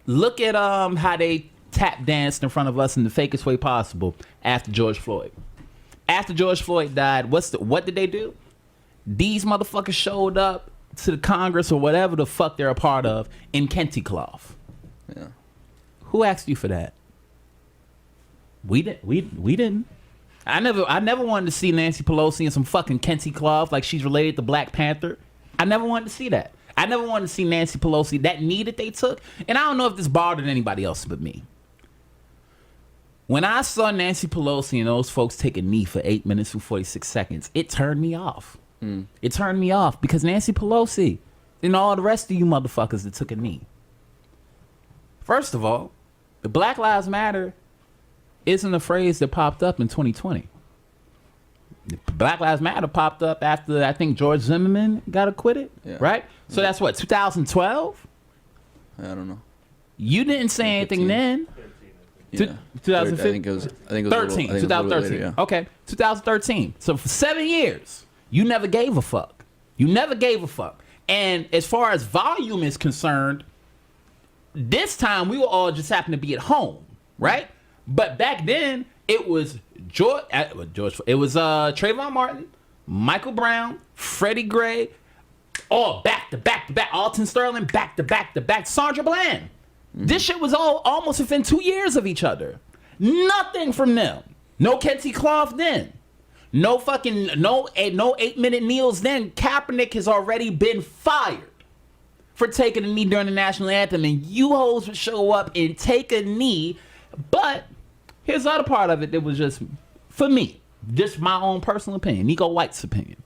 Look at how they tap danced in front of us in the fakest way possible after George Floyd. After George Floyd died, what did they do? These motherfuckers showed up to the Congress or whatever the fuck they're a part of in Kente cloth. Yeah. Who asked you for that? We didn't. I never wanted to see Nancy Pelosi in some fucking Kente cloth like she's related to Black Panther. I never wanted to see that. I never wanted to see Nancy Pelosi, that knee that they took. And I don't know if this bothered anybody else but me. When I saw Nancy Pelosi and those folks take a knee for 8 minutes and 46 seconds, it turned me off. It turned me off because Nancy Pelosi and all the rest of you motherfuckers that took a knee. First of all, the Black Lives Matter isn't a phrase that popped up in 2020. Black Lives Matter popped up after, I think, George Zimmerman got acquitted, right? So that's what, 2012? I don't know. You didn't say anything then. Yeah. 2015? I think it was 13. 2013. Later, yeah. Okay, 2013. So for 7 years, you never gave a fuck. You never gave a fuck. And as far as volume is concerned, this time we will all just happen to be at home, right? But back then, it was George. It was Trayvon Martin, Michael Brown, Freddie Gray, all back to back to back. Alton Sterling, back to back to back. Sandra Bland. This shit was all almost within 2 years of each other. Nothing from them. No Kente cloth then. No fucking no 8-minute kneels then. Kaepernick has already been fired for taking a knee during the national anthem, and you hoes would show up and take a knee. But here's the other part of it that was just, for me, just my own personal opinion, Neko White's opinion.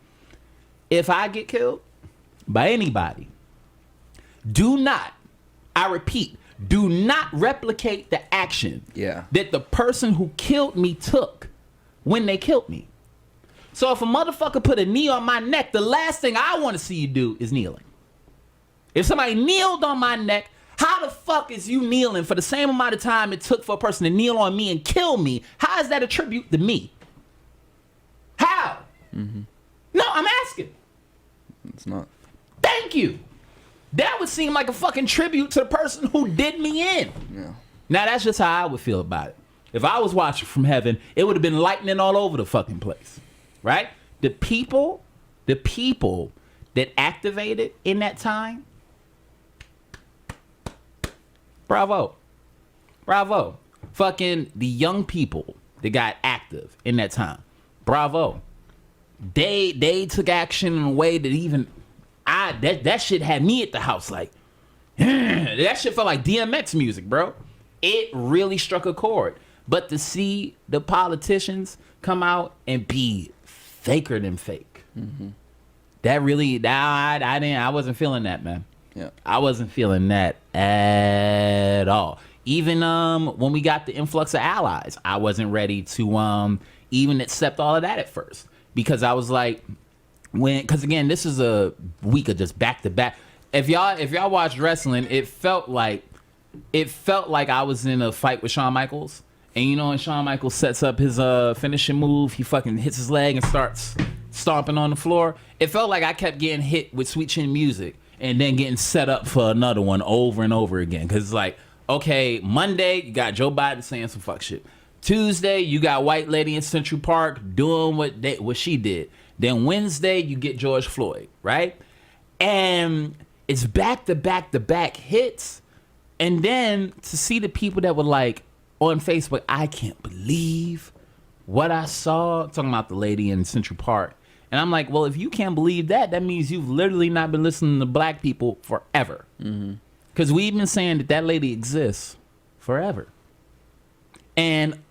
If I get killed by anybody, do not, I repeat, do not replicate the action that the person who killed me took when they killed me. So if a motherfucker put a knee on my neck, the last thing I want to see you do is kneeling. If somebody kneeled on my neck, how the fuck is you kneeling for the same amount of time it took for a person to kneel on me and kill me? How is that a tribute to me? How? No, I'm asking. It's not. Thank you. That would seem like a fucking tribute to the person who did me in. Yeah. Now that's just how I would feel about it. If I was watching from heaven, it would have been lightning all over the fucking place. Right? The people that activated in that time, bravo. Fucking the young people that got active in that time, bravo. They took action in a way that even that shit had me at the house like, that shit felt like DMX music, bro. It really struck a chord. But to see the politicians come out and be faker than fake, that really, I wasn't feeling that, man. Yeah. I wasn't feeling that at all. Even when we got the influx of allies, I wasn't ready to even accept all of that at first, because I was like, because again, this is a week of just back to back. If y'all watched wrestling, it felt like I was in a fight with Shawn Michaels. And you know, when Shawn Michaels sets up his finishing move, he fucking hits his leg and starts stomping on the floor. It felt like I kept getting hit with Sweet Chin Music and then getting set up for another one over and over again. Because it's like, okay, Monday, you got Joe Biden saying some fuck shit. Tuesday, you got White Lady in Central Park doing what she did. Then Wednesday, you get George Floyd, right? And it's back to back to back hits. And then to see the people that were like, on Facebook, I can't believe what I saw. Talking about the lady in Central Park. And I'm like, well, if you can't believe that, that means you've literally not been listening to black people forever. Because we've been saying that lady exists forever. And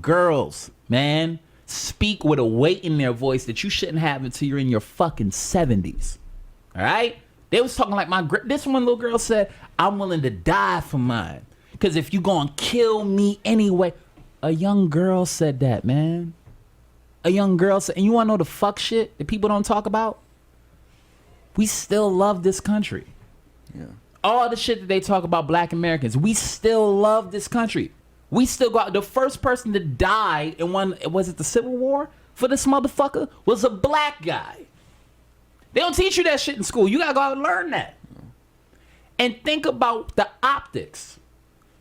girls, man, speak with a weight in their voice that you shouldn't have until you're in your fucking 70s. All right? They was talking like this one little girl said, I'm willing to die for mine. Because if you gonna kill me anyway. A young girl said that, man. A young girl said, and you wanna know the fuck shit that people don't talk about? We still love this country. Yeah. All the shit that they talk about black Americans, we still love this country. We still got the first person to die in was it the Civil War for this motherfucker was a black guy. They don't teach you that shit in school. You gotta go out and learn that. And think about the optics.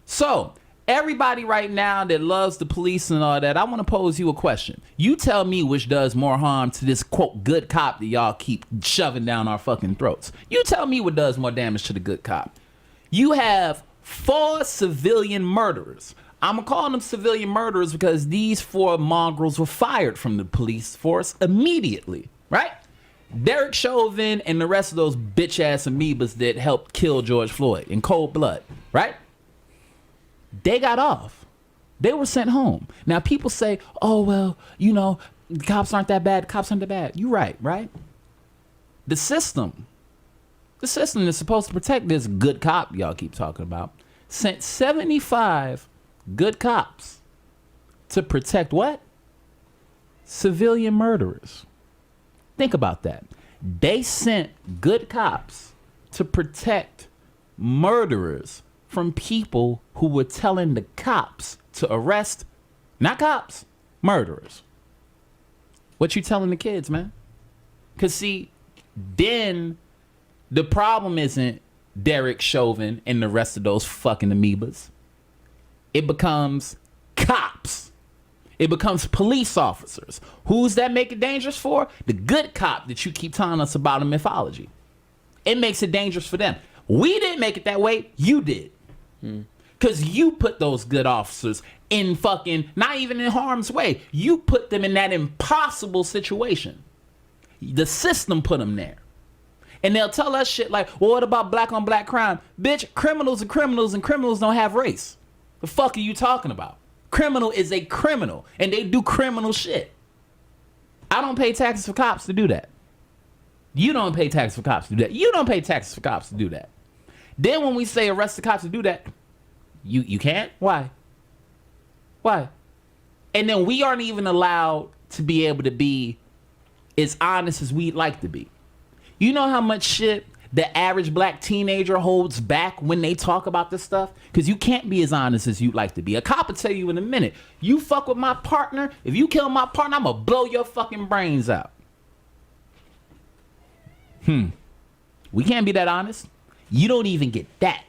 So everybody right now that loves the police and all that, I want to pose you a question. You tell me which does more harm to this, quote, good cop that y'all keep shoving down our fucking throats. You tell me what does more damage to the good cop. You have 4 civilian murderers. I'm going to call them civilian murderers because these 4 mongrels were fired from the police force immediately, right? Derek Chauvin and the rest of those bitch-ass amoebas that helped kill George Floyd in cold blood, right? They got off. They were sent home. Now people say, oh, well, you know, cops aren't that bad. Cops aren't that bad. You're right, right? The system that's supposed to protect this good cop y'all keep talking about sent 75 good cops to protect what? Civilian murderers. Think about that. They sent good cops to protect murderers from people who were telling the cops to arrest, not cops, murderers. What you telling the kids, man? Because see, then the problem isn't Derek Chauvin and the rest of those fucking amoebas. It becomes cops. It becomes police officers. Who's that make it dangerous for? The good cop that you keep telling us about in mythology. It makes it dangerous for them. We didn't make it that way. You did. Because you put those good officers in fucking, not even in harm's way. You put them in that impossible situation. The system put them there. And they'll tell us shit like, well, what about black on black crime? Bitch, criminals are criminals and criminals don't have race. The fuck are you talking about? Criminal is a criminal and they do criminal shit. I don't pay taxes for cops to do that. You don't pay taxes for cops to do that. You don't pay taxes for cops to do that. Then when we say arrest the cops to do that, you can't? Why? Why? And then we aren't even allowed to be able to be as honest as we'd like to be. You know how much shit the average black teenager holds back when they talk about this stuff? Because you can't be as honest as you'd like to be. A cop will tell you in a minute, you fuck with my partner, if you kill my partner, I'm gonna blow your fucking brains out. We can't be that honest. You don't even get that.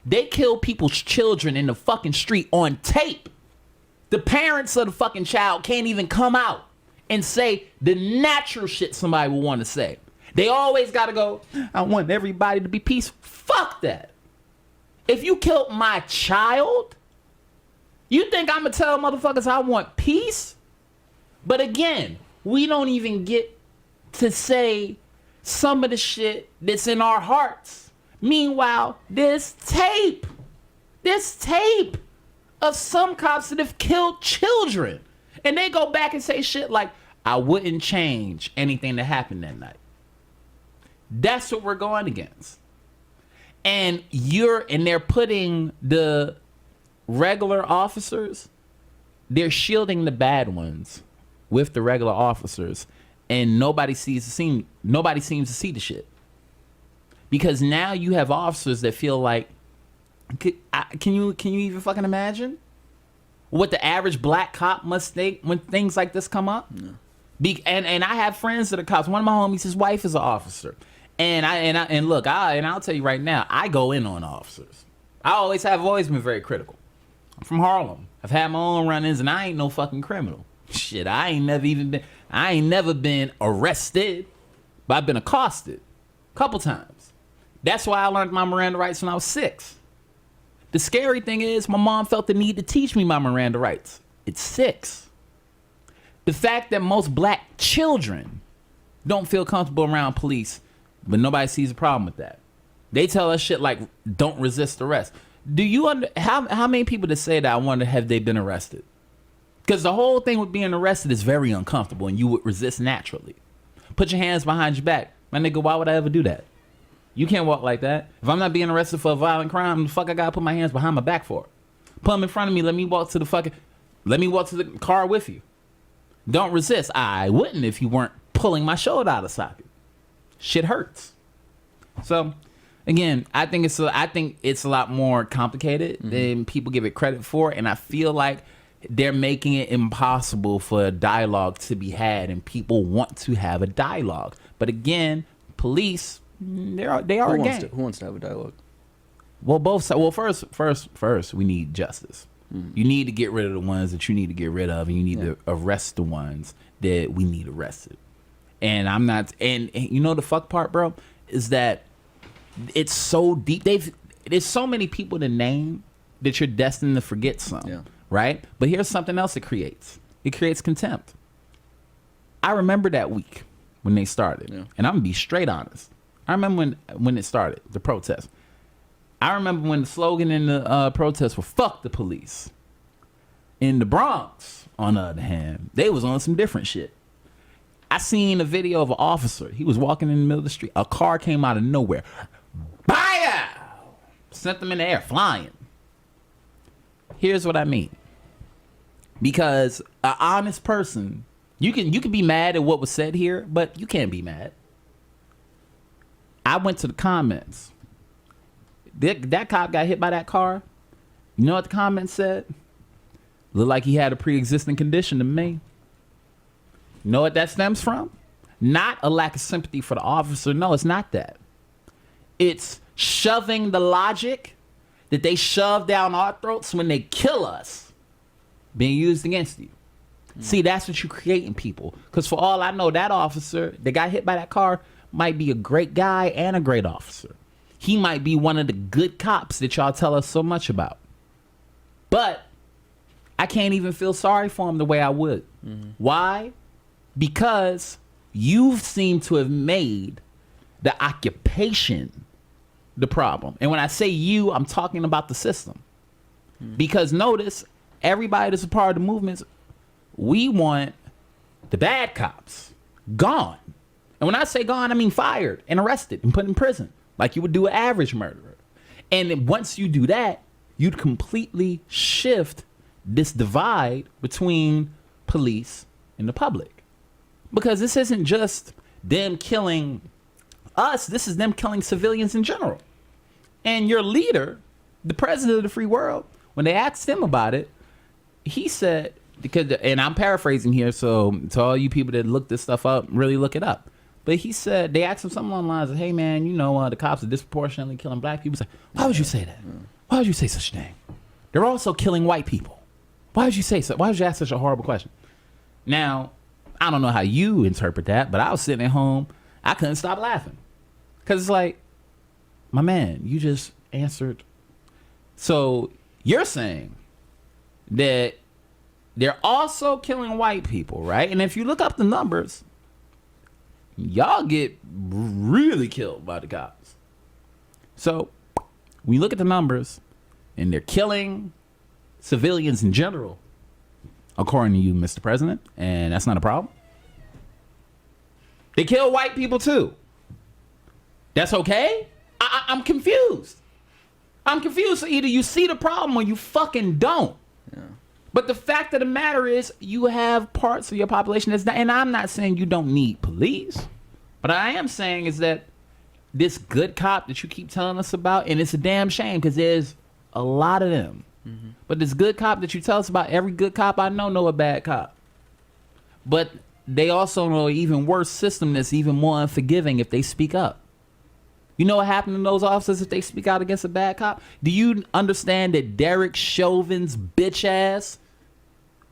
They kill people's children in the fucking street on tape. The parents of the fucking child can't even come out and say the natural shit somebody would want to say. They always got to go, I want everybody to be peaceful. Fuck that. If you killed my child, you think I'm going to tell motherfuckers I want peace? But again, we don't even get to say some of the shit that's in our hearts. Meanwhile, this tape of some cops that have killed children. And they go back and say shit like, I wouldn't change anything that happened that night. That's what we're going against. And they're putting the regular officers, they're shielding the bad ones with the regular officers, and nobody seems to see the shit. Because now you have officers that feel like, can you even fucking imagine what the average black cop must think when things like this come up? No. And I have friends that are cops. One of my homies, his wife is an officer. And look, I'll tell you right now, I go in on officers. I always been very critical. I'm from Harlem. I've had my own run-ins, and I ain't no fucking criminal. Shit, I ain't never been arrested, but I've been accosted a couple times. That's why I learned my Miranda rights when I was 6. The scary thing is, my mom felt the need to teach me my Miranda rights at 6. The fact that most black children don't feel comfortable around police, but nobody sees a problem with that. They tell us shit like, don't resist arrest. Do you how many people that say that, I wonder, have they been arrested? Because the whole thing with being arrested is very uncomfortable and you would resist naturally. Put your hands behind your back. My nigga, why would I ever do that? You can't walk like that. If I'm not being arrested for a violent crime, the fuck I gotta put my hands behind my back for? Put them in front of me, let me walk to the car with you. Don't resist. I wouldn't if you weren't pulling my shoulder out of socket. Shit hurts. So, again, I think it's a lot more complicated than people give it credit for, and I feel like they're making it impossible for a dialogue to be had, and people want to have a dialogue. But again, police, they are a gang. Who wants to have a dialogue? Well, both sides. Well, first, we need justice. You need to get rid of the ones that you need to get rid of, and you need to arrest the ones that we need arrested. And I'm not. And you know the fuck part, bro, is that it's so deep. There's so many people to name that you're destined to forget some. Yeah. Right? But here's something else it creates. It creates contempt. I remember that week when they started. Yeah. And I'm going to be straight honest. I remember when it started, the protest. I remember when the slogan in the protest was, fuck the police. In the Bronx, on the other hand, they was on some different shit. I seen a video of an officer. He was walking in the middle of the street. A car came out of nowhere. Baya! Sent them in the air, flying. Here's what I mean. Because an honest person, you can be mad at what was said here, but you can't be mad. I went to the comments. That cop got hit by that car. You know what the comments said? Looked like he had a pre-existing condition to me. You know what that stems from? Not a lack of sympathy for the officer. No, it's not that. It's shoving the logic that they shove down our throats when they kill us being used against you. See, that's what you create in people. Because for all I know, that officer that got hit by that car might be a great guy and a great officer. He might be one of the good cops that y'all tell us so much about. But I can't even feel sorry for him the way I would. Why? Because you seem to have made the occupation the problem. And when I say you, I'm talking about the system. Because notice, everybody that's a part of the movements, we want the bad cops gone. And when I say gone, I mean fired and arrested and put in prison, like you would do an average murderer. And then once you do that, you'd completely shift this divide between police and the public. Because this isn't just them killing us, this is them killing civilians in general. And your leader, the president of the free world, when they asked him about it, he said, because, and I'm paraphrasing here, so to all you people that look this stuff up, really look it up. But he said, they asked him something along the lines of, hey man, you know, the cops are disproportionately killing black people. He's like, why would you say that? Why would you say such a thing? They're also killing white people. Why would you say so? Why would you ask such a horrible question? Now, I don't know how you interpret that, but I was sitting at home, I couldn't stop laughing. Because it's like, my man, you just answered. So you're saying that they're also killing white people, right? And if you look up the numbers, y'all get really killed by the cops. So when you look at the numbers and they're killing civilians in general, according to you, Mr. President, and that's not a problem. They kill white people too. That's okay? I'm confused. I'm confused. So either you see the problem or you fucking don't. Yeah. But the fact of the matter is, you have parts of your population that's not, and I'm not saying you don't need police, but I am saying is that this good cop that you keep telling us about, and it's a damn shame because there's a lot of them. Mm-hmm. But this good cop that you tell us about, every good cop I know a bad cop. But they also know an even worse system that's even more unforgiving if they speak up. You know what happened to those officers if they speak out against a bad cop? Do you understand that Derek Chauvin's bitch ass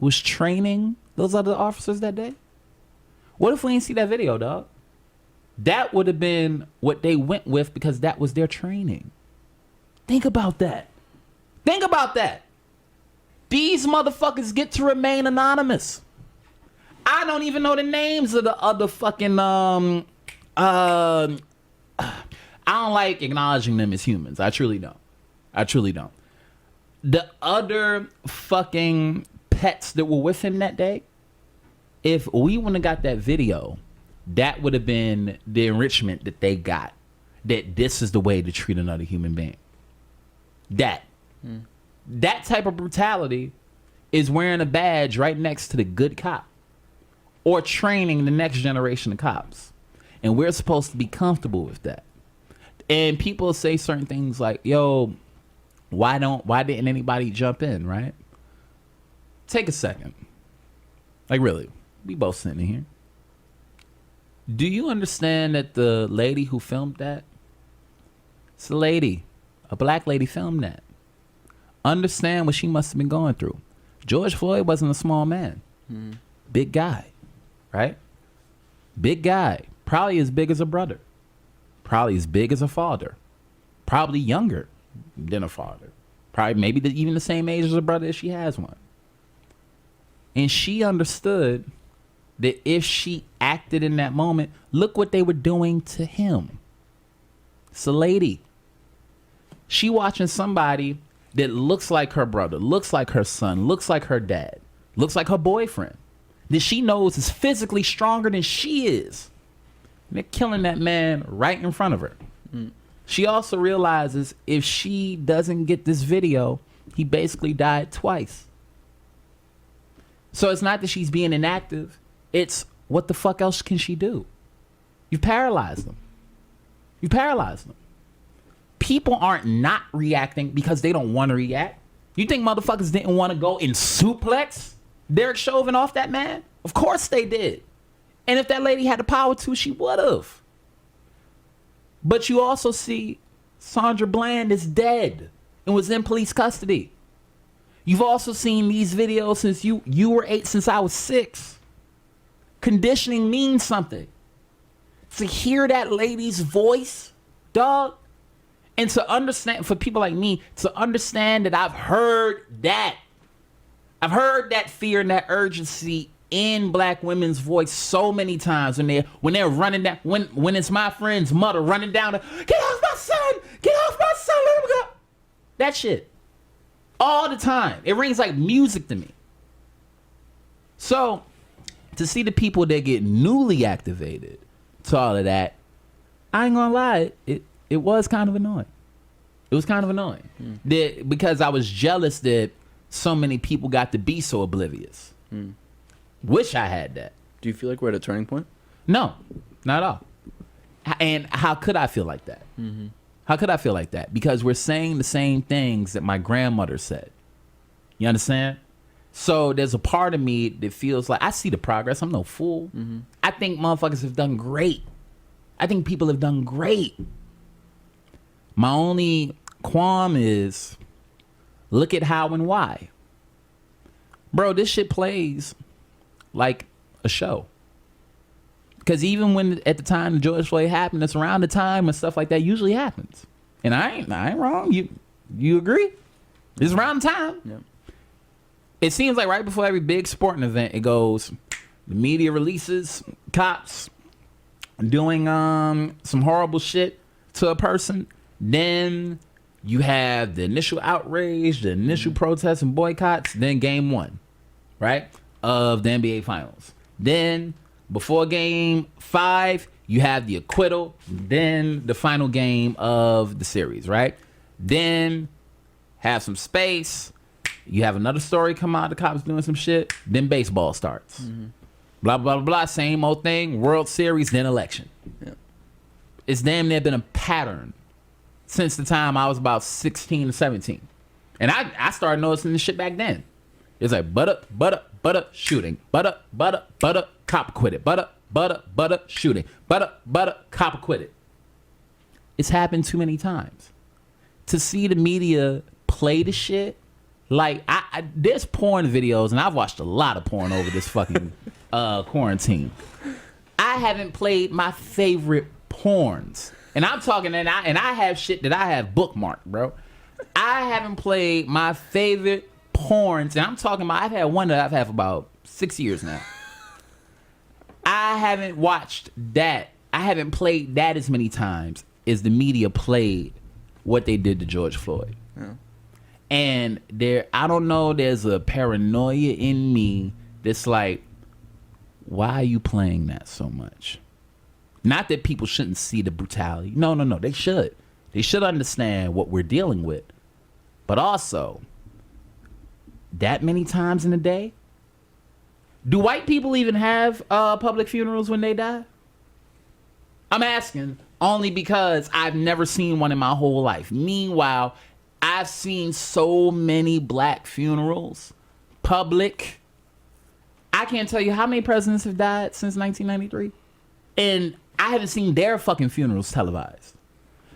was training those other officers that day? What if we didn't see that video, dog? That would have been what they went with because that was their training. Think about that. Think about that. These motherfuckers get to remain anonymous. I don't even know the names of the other fucking I don't like acknowledging them as humans. I truly don't. The other fucking pets that were with him that day, if we wouldn't have got that video, that would have been the enrichment that they got. That this is the way to treat another human being. That type of brutality is wearing a badge right next to the good cop or training the next generation of cops. And we're supposed to be comfortable with that. And people say certain things like, yo, why didn't anybody jump in, right? Take a second. Like, really, we both sitting here. Do you understand that the lady who filmed that, it's a black lady filmed that. Understand what she must have been going through. George Floyd wasn't a small man. Big guy, right? Big guy. Probably as big as a brother. Probably as big as a father. Probably younger than a father. Probably maybe even the same age as a brother if she has one. And she understood that if she acted in that moment, look what they were doing to him. It's a lady. She watching somebody that looks like her brother, looks like her son, looks like her dad, looks like her boyfriend, that she knows is physically stronger than she is. And they're killing that man right in front of her. She also realizes if she doesn't get this video, he basically died twice. So it's not that she's being inactive. It's what the fuck else can she do? You paralyzed them. You paralyzed them. People aren't not reacting because they don't want to react. You think motherfuckers didn't want to go and suplex Derek Chauvin off that man? Of course they did. And if that lady had the power to, she would have. But you also see Sandra Bland is dead and was in police custody. You've also seen these videos since you were 8, since I was 6. Conditioning means something. To hear that lady's voice, dog, and to understand, for people like me, to understand that I've heard that fear and that urgency in black women's voice so many times when they're running down, when it's my friend's mother running down get off my son, let him go. That shit. All the time. It rings like music to me. So, to see the people that get newly activated to all of that, I ain't gonna lie, it was kind of annoying. It was kind of annoying. Because I was jealous that so many people got to be so oblivious. Wish I had that. Do you feel like we're at a turning point? No, not at all. And how could I feel like that? How could I feel like that? Because we're saying the same things that my grandmother said. You understand? So there's a part of me that feels like I see the progress. I'm no fool. I think motherfuckers have done great. I think people have done great. My only qualm is look at how and why. Bro, this shit plays like a show. Because even when at the time the George Floyd happened, it's around the time and stuff like that usually happens. And I ain't wrong. You agree? It's around the time. Yep. It seems like right before every big sporting event, it goes, the media releases cops doing some horrible shit to a person. Then you have the initial outrage, the initial protests and boycotts, then game 1, right, of the NBA Finals. Then before game 5, you have the acquittal, then the final game of the series, right? Then have some space. You have another story come out, the cops doing some shit. Then baseball starts. Blah, blah, blah, blah. Same old thing. World Series, then election. Yeah. It's damn near been a pattern since the time I was about 16 or 17. And I started noticing this shit back then. It's like, butter, shooting. Butter, cop acquitted. Butter, shooting. Butter, cop acquitted. It's happened too many times. To see the media play the shit, like, there's porn videos, and I've watched a lot of porn over this fucking quarantine. I haven't played my favorite porns. And I'm talking, and I have shit that I have bookmarked, bro. I haven't played my favorite porns, and I'm talking about, I've had one that I've had for about 6 years now. I haven't watched that. I haven't played that as many times as the media played what they did to George Floyd. Yeah. And I don't know, there's a paranoia in me that's like, why are you playing that so much? Not that people shouldn't see the brutality. No, they should. They should understand what we're dealing with. But also, that many times in a day, do white people even have public funerals when they die? I'm asking only because I've never seen one in my whole life. Meanwhile, I've seen so many black funerals, public. I can't tell you how many presidents have died since 1993. And I haven't seen their fucking funerals televised.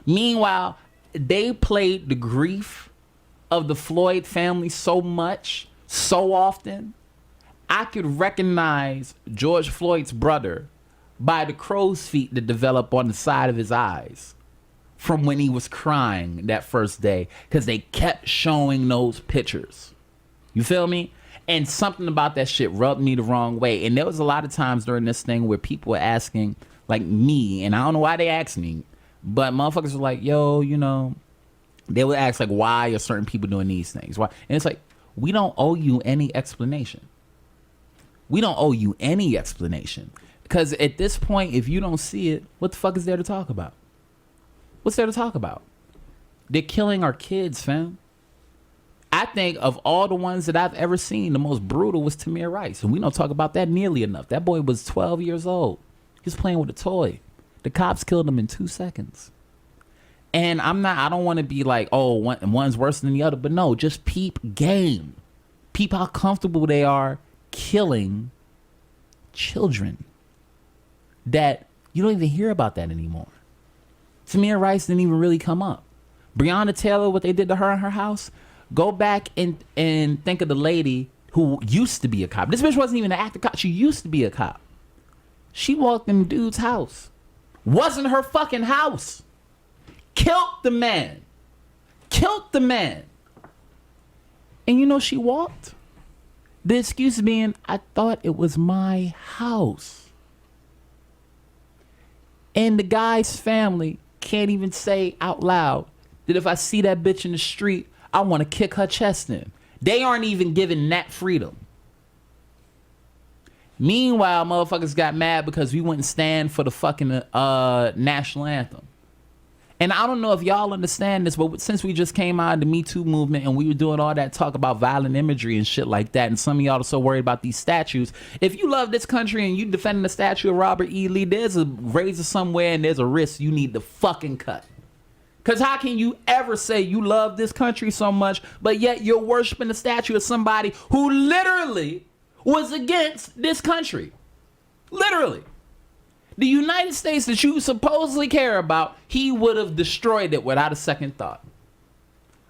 Meanwhile, they played the grief of the Floyd family so much, so often. I could recognize George Floyd's brother by the crow's feet that developed on the side of his eyes from when he was crying that first day, because they kept showing those pictures. You feel me? And something about that shit rubbed me the wrong way. And there was a lot of times during this thing where people were asking, like me, and I don't know why they asked me, but motherfuckers were like, yo, you know, they would ask like, why are certain people doing these things? Why? And it's like, we don't owe you any explanation. We don't owe you any explanation. Because at this point, if you don't see it, what the fuck is there to talk about? What's there to talk about? They're killing our kids, fam. I think of all the ones that I've ever seen, the most brutal was Tamir Rice. And we don't talk about that nearly enough. That boy was 12 years old. He was playing with a toy. The cops killed him in 2 seconds. And I don't want to be like, oh, one's worse than the other. But no, just peep game. Peep how comfortable they are killing children. That you don't even hear about that anymore. Tamir Rice didn't even really come up. Breonna Taylor, what they did to her in her house, go back and think of the lady who used to be a cop. This bitch wasn't even an active cop. She used to be a cop. She walked in the dude's house. Wasn't her fucking house. Killed the man. Killed the man. And you know she walked? The excuse being, I thought it was my house. And the guy's family can't even say out loud that if I see that bitch in the street, I want to kick her chest in. They aren't even given that freedom. Meanwhile, motherfuckers got mad because we wouldn't stand for the fucking national anthem. And I don't know if y'all understand this, but since we just came out of the Me Too movement and we were doing all that talk about violent imagery and shit like that, and some of y'all are so worried about these statues, if you love this country and you defending the statue of Robert E. Lee, there's a razor somewhere and there's a wrist you need to fucking cut. Because how can you ever say you love this country so much, but yet you're worshiping the statue of somebody who literally was against this country? Literally. The United States that you supposedly care about, he would have destroyed it without a second thought.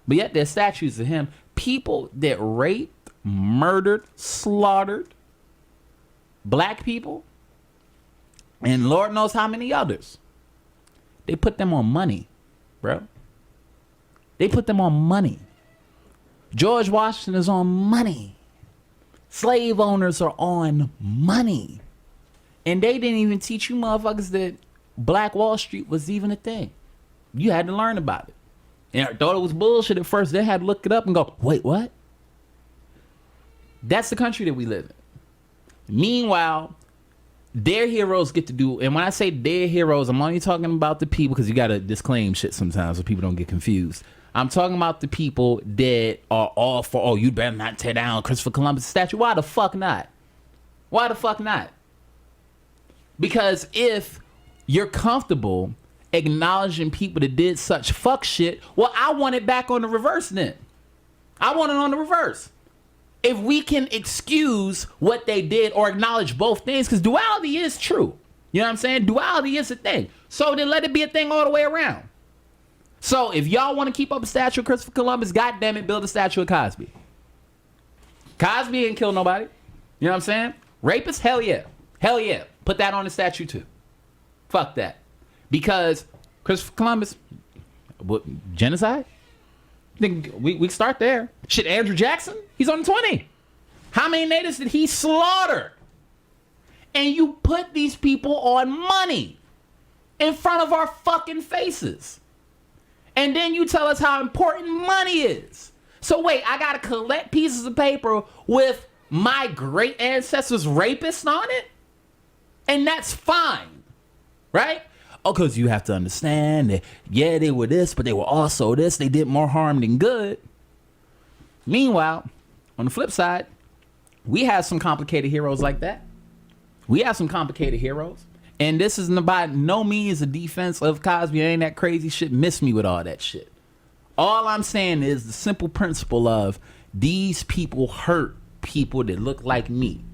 But yet there's statues of him. People that raped, murdered, slaughtered black people, and Lord knows how many others. They put them on money, bro. They put them on money. George Washington is on money. Slave owners are on money. And they didn't even teach you motherfuckers that Black Wall Street was even a thing. You had to learn about it. And I thought it was bullshit at first. They had to look it up and go, wait, what? That's the country that we live in. Meanwhile, their heroes get to do, and when I say their heroes, I'm only talking about the people, because you got to disclaim shit sometimes so people don't get confused. I'm talking about the people that are all for, oh, you better not tear down Christopher Columbus' statue. Why the fuck not? Why the fuck not? Because if you're comfortable acknowledging people that did such fuck shit, well, I want it back on the reverse then. I want it on the reverse. If we can excuse what they did or acknowledge both things, because duality is true. You know what I'm saying? Duality is a thing. So then let it be a thing all the way around. So if y'all want to keep up a statue of Christopher Columbus, goddamn it, build a statue of Cosby. Cosby didn't kill nobody. You know what I'm saying? Rapists? Hell yeah. Hell yeah. Put that on the statue too. Fuck that. Because Christopher Columbus, what, genocide? Think we start there. Shit, Andrew Jackson, he's on 20. How many natives did he slaughter? And you put these people on money in front of our fucking faces. And then you tell us how important money is. So wait, I gotta collect pieces of paper with my great ancestors' rapists on it? And that's fine, right? Oh, because you have to understand that, yeah, they were this, but they were also this. They did more harm than good. Meanwhile, on the flip side, we have some complicated heroes like that. We have some complicated heroes. And this is by no means a defense of Cosby. Ain't that crazy shit. Miss me with all that shit. All I'm saying is the simple principle of these people hurt people that look like me.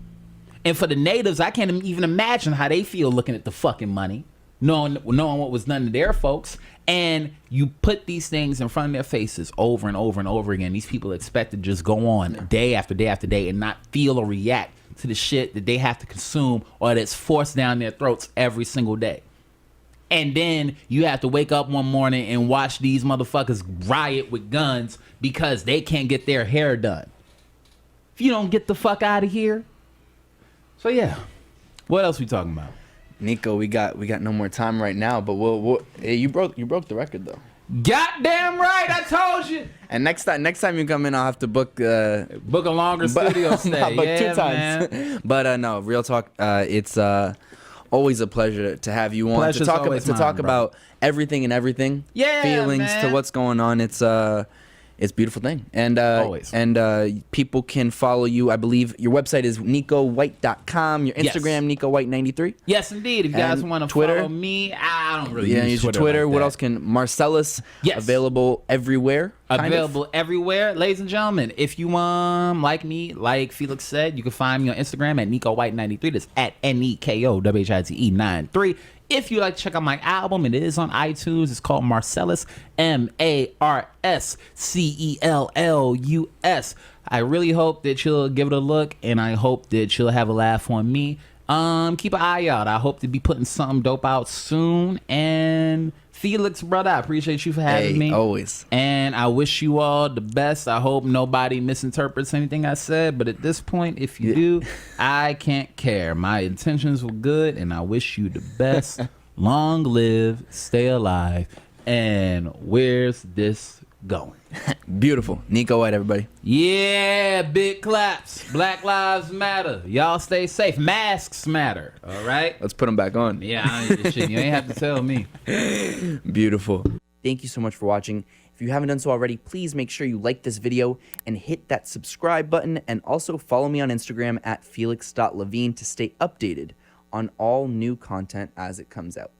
And for the natives, I can't even imagine how they feel looking at the fucking money, knowing what was done to their folks. And you put these things in front of their faces over and over and over again. These people expect to just go on day after day after day and not feel or react to the shit that they have to consume or that's forced down their throats every single day. And then you have to wake up one morning and watch these motherfuckers riot with guns because they can't get their hair done. If you don't get the fuck out of here. So yeah, what else we talking about? Nico, we got no more time right now, but we'll hey, you broke the record though. Goddamn right, I told you. And next time you come in, I'll have to book a longer studio stay. But yeah, 2 times. Man. But no, real talk. It's always a pleasure to have you on Pleasure's to talk mine, about everything and everything. Yeah, feelings man. to what's going on. It's a beautiful thing. And Always. And people can follow you. I believe your website is nekowhite.com. Your Yes. Instagram, NekoWhite93. Yes, indeed. If you guys And want to Twitter? follow me, I don't really Use your Twitter. like What that. else can Marcellus? Yes. Available everywhere. kind of? Available everywhere. Ladies and gentlemen, if you like me, like Felix said, you can find me on Instagram at NekoWhite93. That's at NEKOWHITE93. If you like to check out my album, it is on iTunes. It's called Marcellus, MARSCELLUS. I really hope that you'll give it a look, and I hope that you'll have a laugh on me. Keep an eye out. I hope to be putting something dope out soon. And Felix, brother, I appreciate you for having me. Always. And I wish you all the best. I hope nobody misinterprets anything I said. But at this point, if you do, I can't care. My intentions were good, and I wish you the best. Long live, stay alive. And where's this going? Beautiful. Neko White, everybody. Yeah, big claps. Black Lives Matter. Y'all stay safe. Masks matter. All right? Let's put them back on. Yeah, I ain't this shit. You ain't have to tell me. Beautiful. Thank you so much for watching. If you haven't done so already, please make sure you like this video and hit that subscribe button, and also follow me on Instagram at felix.levine to stay updated on all new content as it comes out.